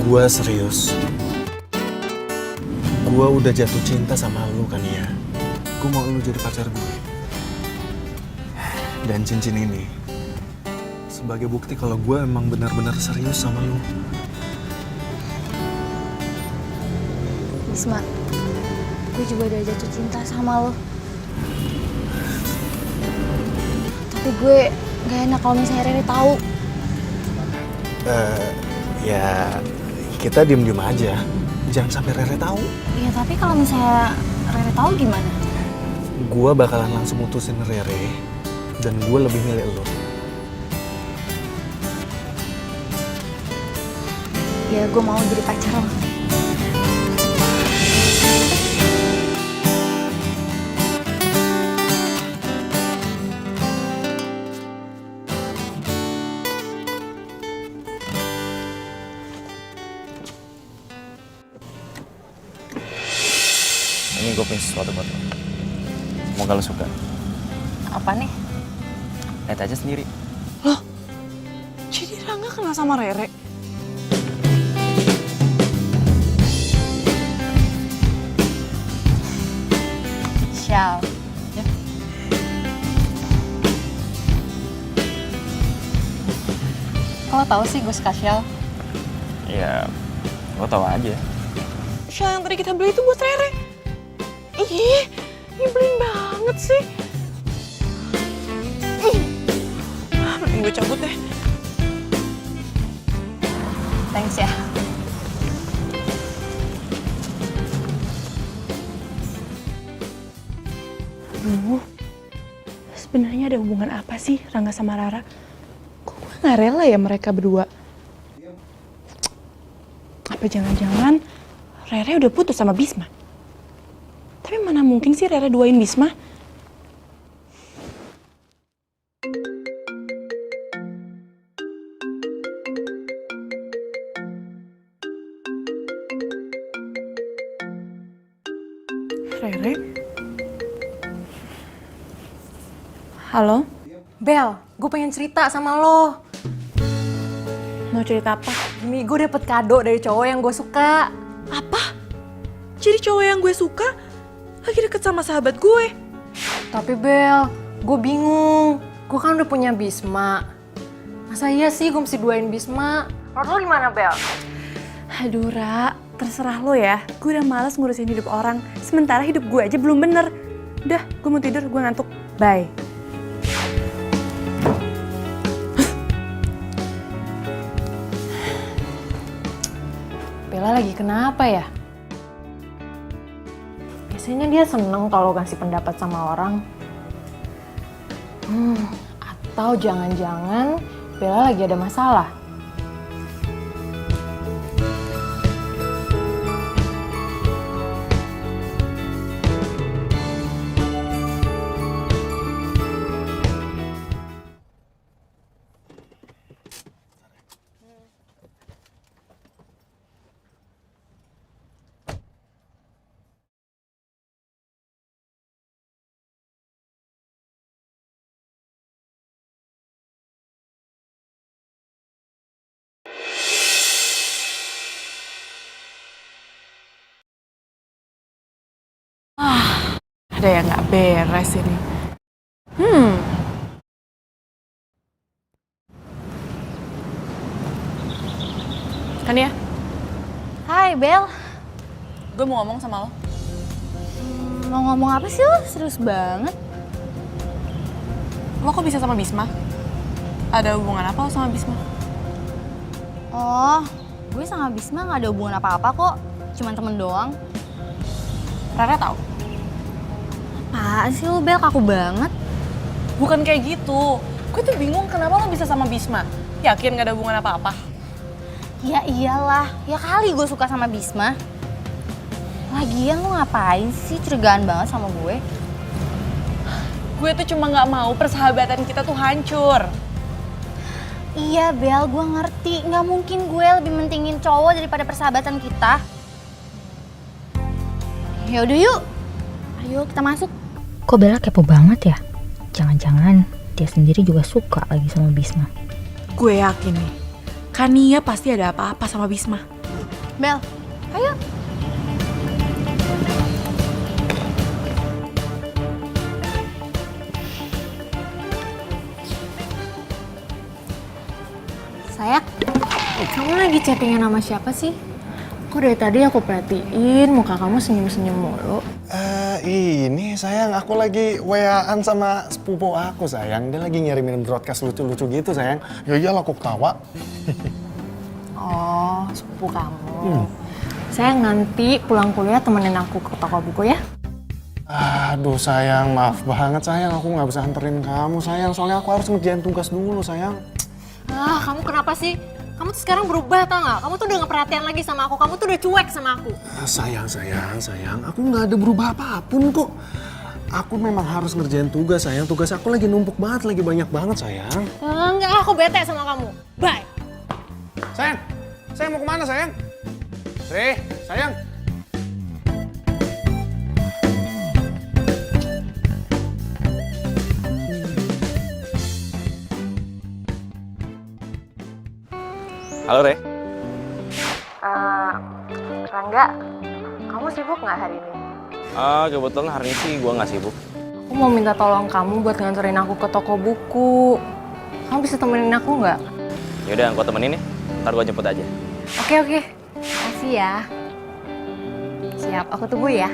Gue serius. Gue udah jatuh cinta sama lu kan ya. Gue mau lu jadi pacar gue. Dan cincin ini sebagai bukti kalau gue emang benar-benar serius sama lu. Bisma, gue juga udah jatuh cinta sama lo. Tapi gue gak enak kalau misalnya Rere tahu. Ya kita diem-diem aja. Jangan sampai Rere tahu. Iya, tapi kalau misalnya Rere tahu gimana? Gue bakalan langsung mutusin Rere dan gue lebih milih lo. Ya, gue mau jadi pacar lo. Ini gue punya sesuatu buat lo. Semoga lo suka. Apa nih? Lihat aja sendiri. Loh, jadi Rangga kenal sama Rere? Syal. Kok lo tau sih gue suka Syal? Ya, lo tau aja. Shell yang tadi kita beli itu buat Rere. Ih, nyebelin banget sih. Mending gue cabut deh. Thanks ya. Aduh, sebenarnya ada hubungan apa sih Rangga sama Rara? Kok gue gak rela ya mereka berdua? Apa jangan-jangan Rere udah putus sama Bisma? Tapi mana mungkin sih Rere duain Bisma? Rere? Halo? Bel, gue pengen cerita sama lo. Mau cerita apa? Gini, gue dapet kado dari cowok yang gue suka. Apa? Jadi cowok yang gue suka lagi deket sama sahabat gue. Tapi Bel, gue bingung. Gue kan udah punya Bisma. Masa iya sih gue mesti duain Bisma? Menurut lo gimana, Bel? Aduh, Ra, terserah lo ya. Gue udah males ngurusin hidup orang. Sementara hidup gue aja belum bener. Udah, gue mau tidur, gue ngantuk. Bye. Bella lagi kenapa ya? Biasanya dia seneng kalau kasih pendapat sama orang. Atau jangan-jangan Bella lagi ada masalah. Ada yang nggak beres ini. Kan ya? Hai Bel, Gue mau ngomong sama lo. mau ngomong apa sih lo? Serius banget. Lo kok bisa sama Bisma? Ada hubungan apa lo sama Bisma? Oh, gue sama Bisma gak ada hubungan apa-apa kok. Cuman temen doang. Rara tahu? Apaan sih lo Bel, kaku banget. Bukan kayak gitu. Gue tuh bingung kenapa lo bisa sama Bisma. Yakin gak ada hubungan apa-apa? Ya iyalah, ya kali gue suka sama Bisma. Lagian lo ngapain sih curigaan banget sama gue? Gue tuh cuma gak mau persahabatan kita tuh hancur. Iya Bel, gue ngerti. Gak mungkin gue lebih mentingin cowok daripada persahabatan kita. Yaudah yuk, ayo kita masuk. Kok Bella kepo banget ya? Jangan-jangan dia sendiri juga suka lagi sama Bisma. Gue yakin nih, Kania pasti ada apa-apa sama Bisma. Bel, ayo. Sayang, kamu lagi chattingan sama siapa sih? Kok dari tadi aku perhatiin muka kamu senyum-senyum mulu. Ini sayang, aku lagi WA-an sama sepupu aku sayang. Dia lagi ngirimin broadcast lucu-lucu gitu sayang. Ya iyalah aku ketawa. Oh, sepupu kamu. Sayang, nanti pulang kuliah temenin aku ke toko buku ya. Aduh sayang, maaf banget sayang. Aku nggak bisa anterin kamu sayang. Soalnya aku harus ngerjain tugas dulu sayang. Ah, kamu kenapa sih? Kamu tuh sekarang berubah tau gak? Kamu tuh udah gak perhatian lagi sama aku. Kamu tuh udah cuek sama aku. Sayang. Aku nggak ada berubah apapun kok. Aku memang harus ngerjain tugas sayang. Tugas aku lagi numpuk banget, lagi banyak banget sayang. Enggak, aku bete sama kamu. Bye. Sayang mau kemana sayang? Sayang. Halo, Re. Rangga, kamu sibuk gak hari ini? Kebetulan hari ini sih gue nggak sibuk. Aku mau minta tolong kamu buat nganterin aku ke toko buku. Kamu bisa temenin aku nggak? Yaudah, gue temenin ya. Ntar gue jemput aja. Oke. Makasih ya. Siap, aku tunggu ya.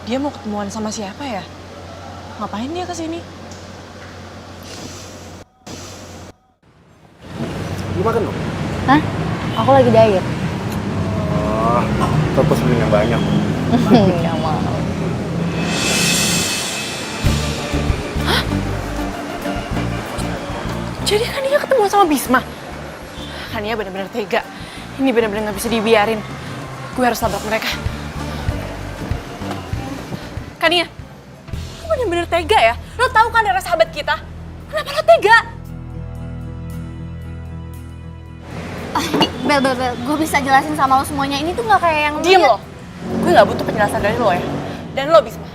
Dia mau ketemuan sama siapa ya? Ngapain dia kesini? Lu makan dong? Hah? Aku lagi diet. Terus beli yang banyak. Gak mau. Jadi Kania ketemu sama Bisma? Kania benar-benar tega. Ini benar-benar nggak bisa dibiarin. Gue harus tabrak mereka. Kania, lo benar-benar tega ya? Lo tahu kan Rara sahabat kita? Kenapa lo tega? Bel, gue bisa jelasin sama lo semuanya. Ini tuh gak kayak yang Diem lo. Gue nggak butuh penjelasan dari lo ya. Dan lo Bisma,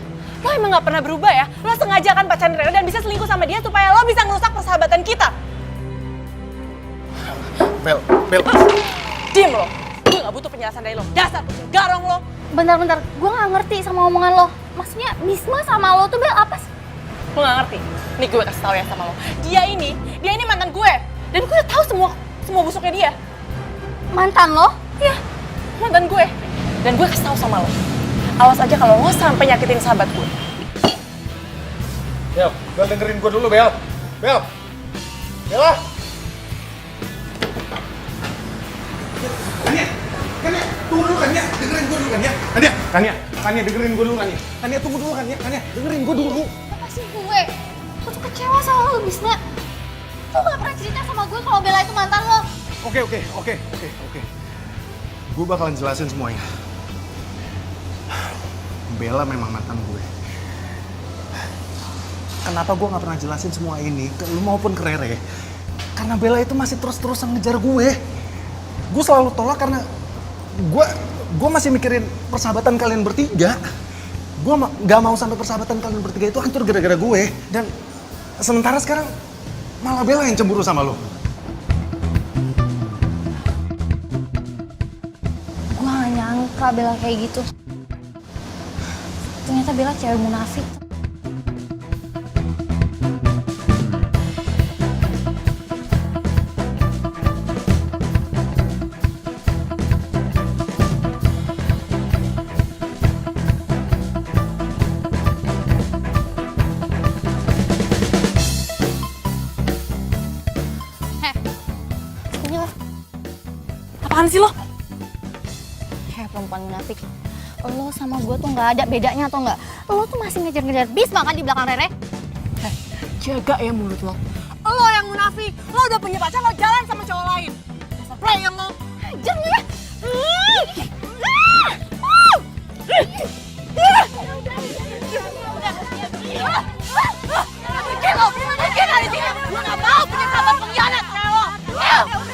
lo emang nggak pernah berubah ya? Lo sengaja kan pacaran Rara dan bisa selingkuh sama dia supaya lo bisa ngerusak persahabatan kita. Bel. Diem lo. Gue nggak butuh penjelasan dari lo. Dasar kucing garong lo. Bentar, gue gak ngerti sama omongan lo. Maksudnya Bisma sama lo tuh Bel apa sih? Lo gak ngerti? Nih gue kasih tau ya sama lo. Dia ini mantan gue. Dan gue udah tahu semua busuknya dia. Mantan lo? Iya, mantan gue. Dan gue kasih tau sama lo. Awas aja kalau lo sampai nyakitin sahabat gue. Bel dengerin gue dulu Bel. Bella. Kania, tunggu dulu Kania, dengerin gue dulu Kania. Kania dengerin gue dulu Kania. Kania tunggu dulu Kania, dengerin gue dulu. Apa sih gue? Aku tuh kecewa sama lo Bisma. Lo gak pernah cerita sama gue kalau Bella itu mantan lo. Oke. Gue bakalan jelasin semuanya. Bella memang mantan gue. Kenapa gue gak pernah jelasin semua ini ke lu maupun ke Rere? karena Bella itu masih terus-terusan ngejar gue. Gue selalu tolak karena gue masih mikirin persahabatan kalian bertiga. Gue gak mau sampai persahabatan kalian bertiga itu hancur gara-gara gue. Dan sementara sekarang malah Bella yang cemburu sama lo. Gue gak nyangka Bella kayak gitu. Ternyata Bella cewek munafik. Apaan sih lo? Heh, perempuan munafik. Lo sama gue tuh gak ada bedanya atau enggak? Lo tuh masih ngejar-ngejar Bisma kan di belakang Rere? Jaga ya mulut lo. Lo yang munafik. Lo udah punya pacar, lo jalan sama cowok lain. Dasar player lo. Jangan ya! Pergi lo! Pergi dari sini! Gue gak mau punya sahabat pengkhianat kayak lo!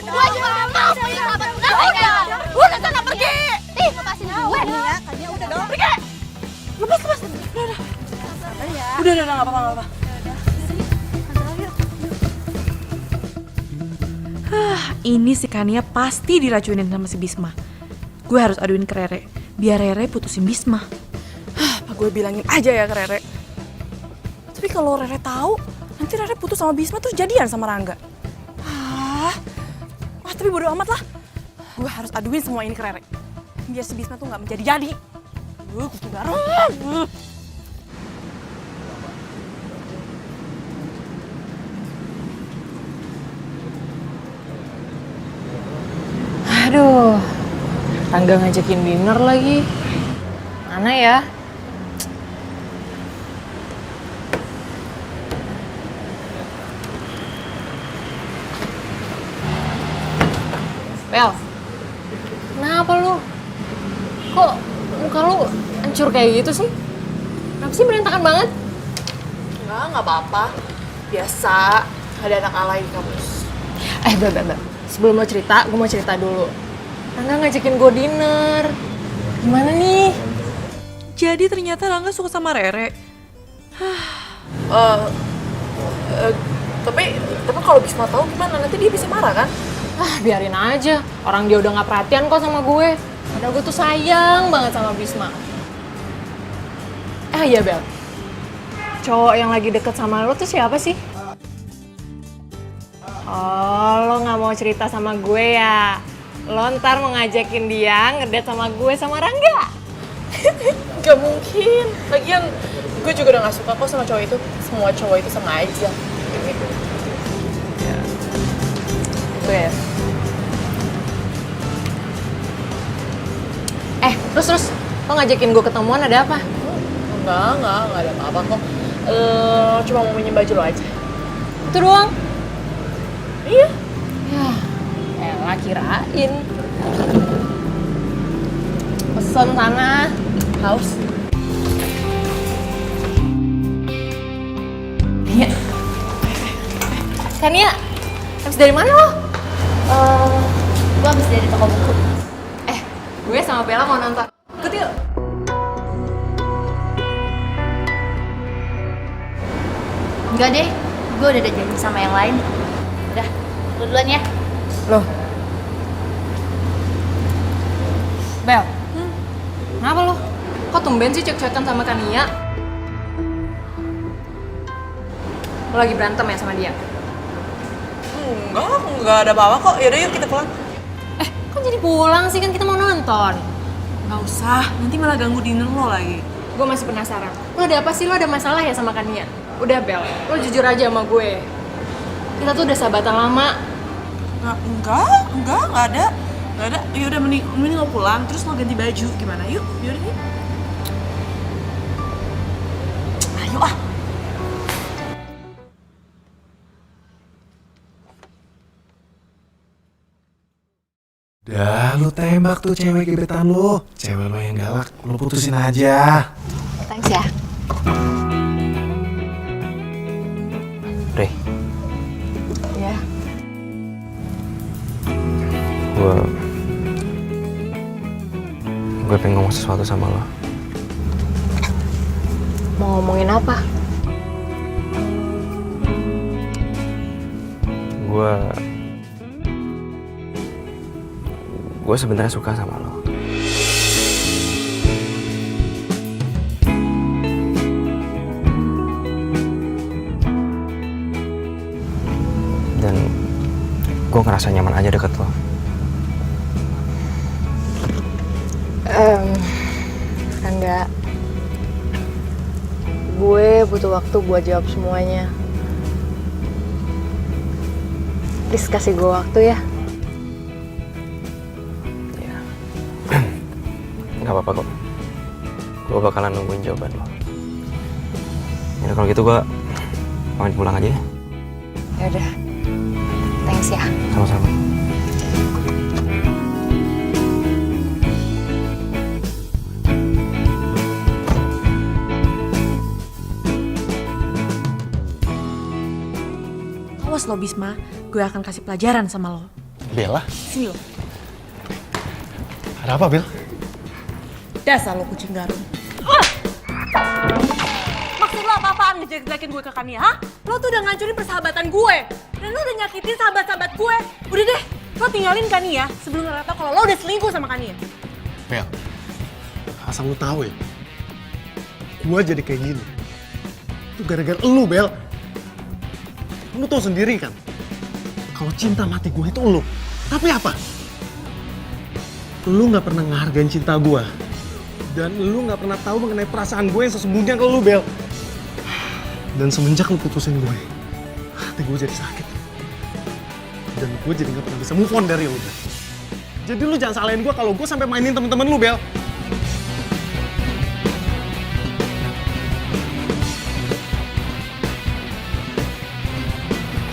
Gue juga gak mau punya sahabat pengkhianat kayak lo! Udah sana pergi! Ih, lepasin gue! Ya, udah dong. Pergi! Lepas. Udah, gak apa-apa. Ini si Kania pasti diracunin sama si Bisma. Gue harus aduin ke Rere, biar Rere putusin Bisma. Apa gue bilangin aja ya ke Rere. Tapi kalau Rere tahu, nanti Rere putus sama Bisma terus jadian sama Rangga. Tapi bodo amat lah. Gue harus aduin semua ini ke Rere, biar si Bisma tuh nggak menjadi-jadi. Kucing garong. Aduh, Rangga ngajakin dinner lagi. Mana ya? Bel, kenapa lu? Kok muka lu hancur kayak gitu sih? Kenapa sih berantakan banget? Nggak apa-apa. Biasa, ada anak alay di kampus. Bel. Sebelum lo cerita, gue mau cerita dulu. Rangga ngajakin gue dinner. Gimana nih? Jadi ternyata Rangga suka sama Rere. Tapi kalau Bisma tahu gimana? Nanti dia bisa marah kan? Biarin aja. Orang dia udah gak perhatian kok sama gue. Padahal gue tuh sayang banget sama Bisma. Iya Bel. Cowok yang lagi deket sama lo tuh siapa sih? Oh, lo gak mau cerita sama gue ya? Lo ntar mau ngajakin dia ngedate sama gue sama Rangga? Gak mungkin. Lagian gue juga udah gak suka kok sama cowok itu. Semua cowok itu sama aja. Gitu. Bel. Terus lo ngajakin gue ketemuan ada apa? Enggak ada apa-apa kok. Cuma mau minjem baju lo aja. Itu doang? Iya. Ya, elah kirain. Pesen sana. Haus. Iya. Kania, habis dari mana lo? Gue habis dari toko buku. Gue sama Bella mau nonton. Ikut yuk. Enggak deh, gue udah ada janji sama yang lain. Udah, lu duluan ya. Loh. Bel. Kenapa lo? Kok tumben sih cek-cekan sama Kania? Lo lagi berantem ya sama dia? Enggak ada apa-apa kok. Yaudah yuk kita pulang. Kok jadi pulang sih? Kan kita mau nonton. Nggak usah, nanti malah ganggu dinner lo lagi. Gue masih penasaran. Lo ada apa sih? Lo ada masalah ya sama Kania? Udah Bel, lo jujur aja sama gue. Kita tuh udah sahabatan lama. Enggak ada. Yaudah mending lo pulang, terus lo ganti baju. Gimana? Yuk. Ayo ah. Dah, lu tembak tuh cewek gebetan lu. Cewek lo yang galak, lu putusin aja. Thanks ya. Rey, Ya. Gue pengen ngomong sesuatu sama lo. Mau ngomongin apa? Gue sebenarnya suka sama lo. Dan gue ngerasa nyaman aja deket lo. Rangga, gue butuh waktu buat jawab semuanya. Please kasih gue waktu ya. Gak apa-apa kok. Gue bakalan nungguin jawaban lo. Ya kalau gitu gue pamit pulang aja ya. Yaudah, thanks ya. Sama-sama. Awas lo Bisma, gue akan kasih pelajaran sama lo. Bella, Sini lo. ada apa Bel? Dasar lo kucing garung. Maksud lo apa-apaan ngejelek-jelekin gue ke Kania, ha? Lo tuh udah ngancurin persahabatan gue. Dan lo udah nyakitin sahabat-sahabat gue. Udah deh, lo tinggalin Kania sebelum Rara tau kalau lo udah selingkuh sama Kania. Bel, asal lu tahu ya, gue jadi kayak gini. Itu gara-gara elu, Bel. Lu tau sendiri kan, kalau cinta mati gue itu elu. Tapi apa? Lu gak pernah ngehargain cinta gue. Dan lu gak pernah tahu mengenai perasaan gue yang sesungguhnya ke lu, Bel. Dan semenjak lu putusin gue, hati gue jadi sakit. Dan gue jadi gak pernah bisa move on dari lu, Bel. Jadi lu jangan salahin gue kalau gue sampai mainin temen-temen lu, Bel.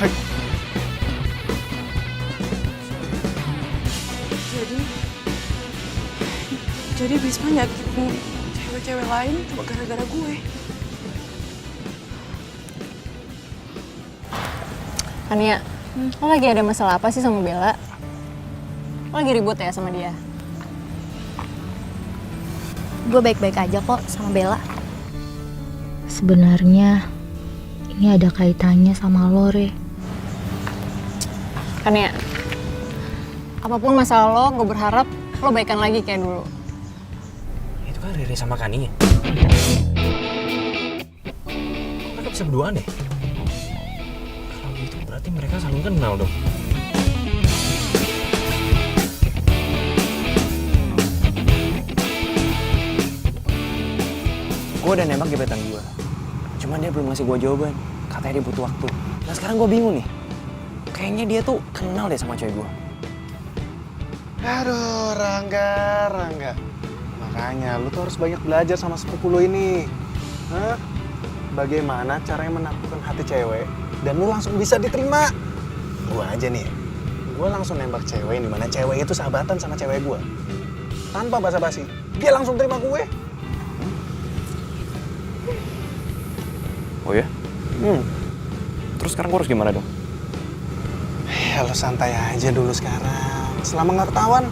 Hai. Jadi Bisma nyakitin cewek-cewek lain cuma gara-gara gue. Kania, lo lagi ada masalah apa sih sama Bella? Lo lagi ribut ya sama dia? Gue baik-baik aja kok sama Bella. Sebenarnya ini ada kaitannya sama lo, Re. Kania, apapun masalah lo, gue berharap lo baikan lagi kayak dulu. Itu kan Riri sama Kania. Mereka bisa berduaan deh. Kalau gitu berarti mereka saling kenal dong. Gue udah nembak gebetan gue. Cuman dia belum ngasih gue jawaban. Katanya dia butuh waktu. Nah sekarang gue bingung nih. Kayaknya dia tuh kenal deh sama cewek gue. Aduh, Rangga. Makanya lu tuh harus banyak belajar sama sepupu lu ini. Hah? Bagaimana caranya menaklukkan hati cewek dan lu langsung bisa diterima. Gua aja nih, gua langsung nembak cewek di mana cewek itu sahabatan sama cewek gua. Tanpa basa-basi, dia langsung terima gue. Oh ya? Terus sekarang gue harus gimana dong? Ya lu santai aja dulu sekarang, selama nggak ketahuan.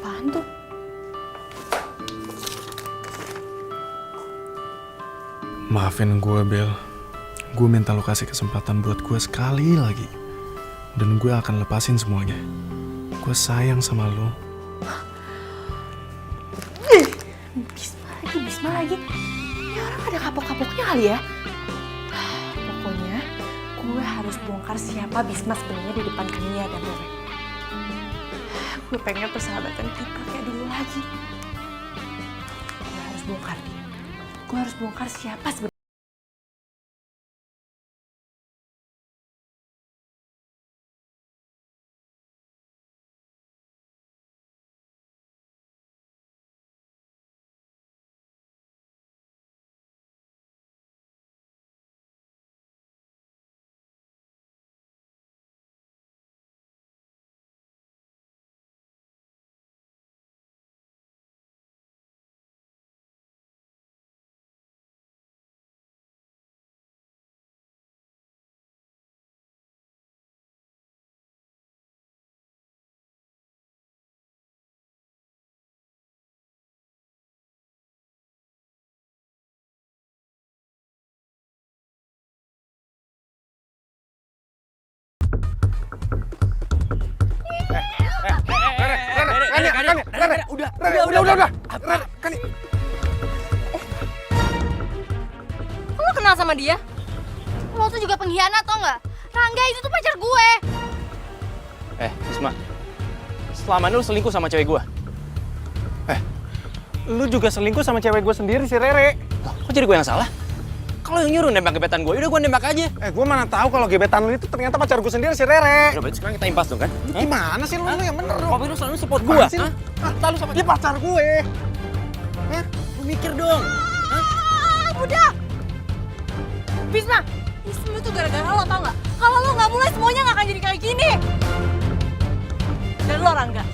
Apaan tuh? Maafin gue, Bel. Gue minta lo kasih kesempatan buat gue sekali lagi. Dan gue akan lepasin semuanya. Gue sayang sama lo. Bisma lagi. Ini orang ada kapok-kapoknya kali ya? Pokoknya gue harus bongkar siapa Bisma sebenarnya di depan Kania dan Rere. Gue pengen persahabatan kita kayak dulu lagi. Gue harus bongkar dia. Gue harus bongkar siapa sebenarnya. Udah. Kan Lo kenal sama dia? Lo tuh juga pengkhianat tau nggak? Rangga itu tuh pacar gue. Bisma, selama ini lu selingkuh sama cewek gue. lu juga selingkuh sama cewek gue sendiri si Rere. Loh, kok jadi gue yang salah? Kalau yang nyuruh nembak gebetan gue, udah gue nembak aja. Gue mana tahu kalau gebetan lu itu ternyata pacar gue sendiri si Rere. Udah, berarti sekarang kita impas dong kan? Gimana sih lu yang bener dong? Kopi lu selalu support gue. Lalu sama dia pacar gue. Lu mikir dong. Udah! Bisma! Ini semua tuh gara-gara lo, tau gak? Kalau lo gak mulai, semuanya gak akan jadi kayak gini! Dan lo, Rangga.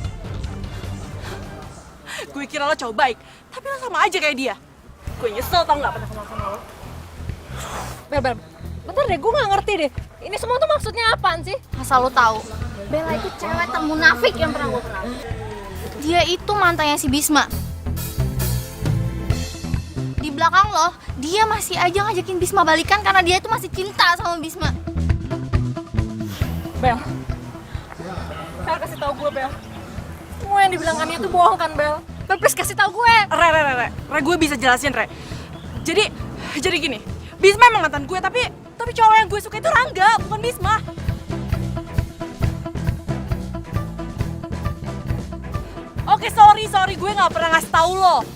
Gue kira lo cowok baik, tapi lo sama aja kayak dia. Gue nyesel tau gak pernah kenal sama lo. Bel, bentar deh, gue gak ngerti deh. Ini semua tuh maksudnya apaan sih? Asal lo tahu, Bella itu cewek termunafik yang pernah gue kenal. Dia itu mantannya si Bisma. Di belakang lo, dia masih aja ngajakin Bisma balikan karena dia itu masih cinta sama Bisma. Bel, kasih tahu gue, Bel. Semua yang dibilang Ania tuh bohong kan, Bel? Bel, please kasih tahu gue. Re, gue bisa jelasin, Re. Jadi gini, Bisma emang mantan gue, tapi cowok yang gue suka itu Rangga, bukan Bisma. Oke, sorry, gue gak pernah ngasih tahu lo.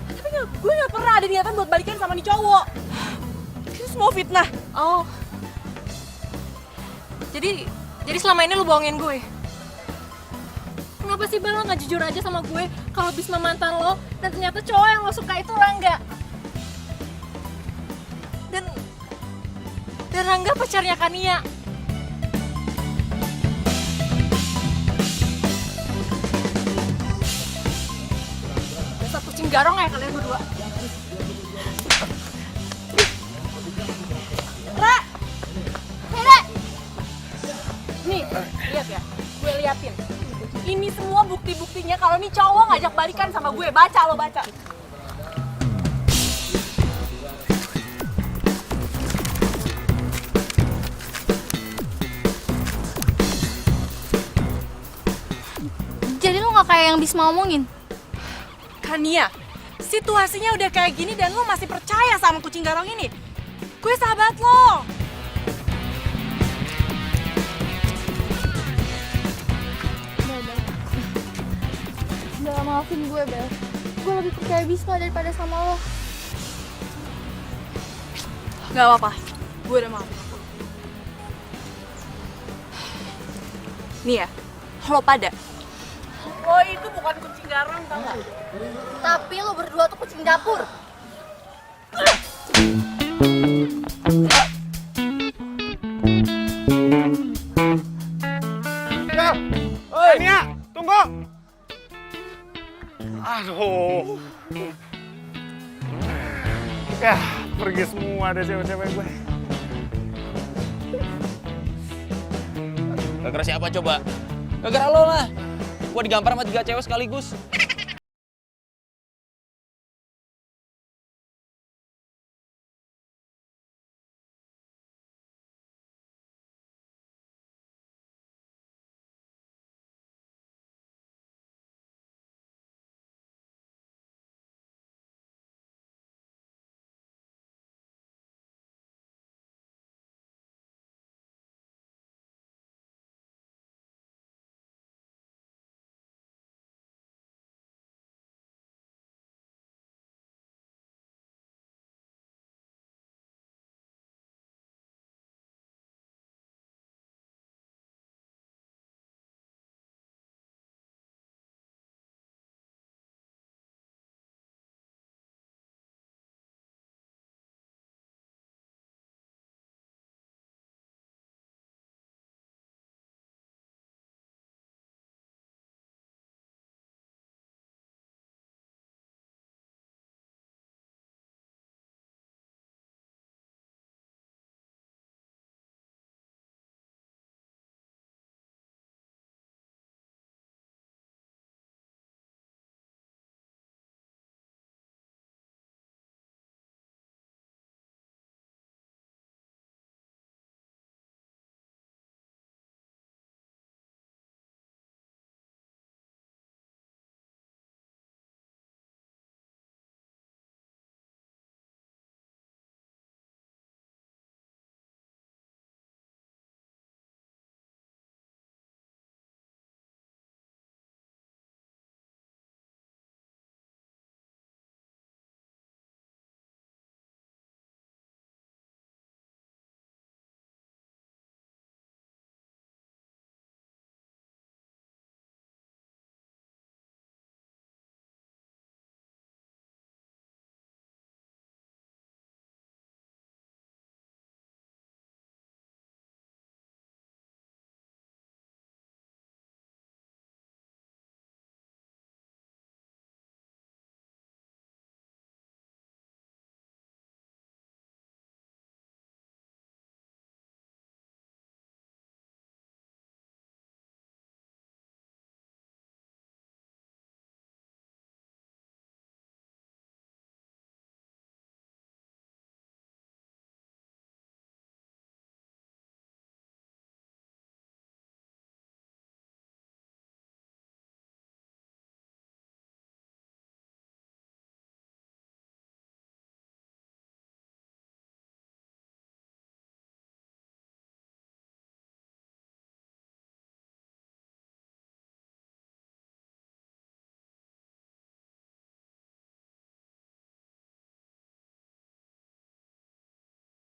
Tapi gue gak pernah ada niatan buat balikan sama nih cowok. Itu semua fitnah. Oh. Jadi selama ini lu bohongin gue? Kenapa sih Bel lo gak jujur aja sama gue kalau Bisma mantan lo dan ternyata cowok yang lo suka itu Rangga? Dan Rangga pacarnya Kania. Dasar kucing garong ya kalian berdua. Nih, lihat ya. Gue liatin. Ini semua bukti-buktinya kalau nih cowok ngajak balikan sama gue. Baca lo, baca. Jadi lo gak kayak yang Bisma omongin? Kania, situasinya udah kayak gini dan lo masih percaya sama kucing garong ini? Gue sahabat lo. Bel, maafin gue, Bel. Gue lebih percaya Bisma daripada sama lo. Gak apa-apa, gue udah maafin. Nih ya, lo pada. Lo itu bukan kucing garong, tau gak? Tapi lo berdua tuh kucing dapur. Nia, tunggu. Aduh. Ya, pergi semua deh cewek-cewek gue. Gara-gara siapa coba? Gara-gara lo lah. Gue digampar sama 3 cewek sekaligus.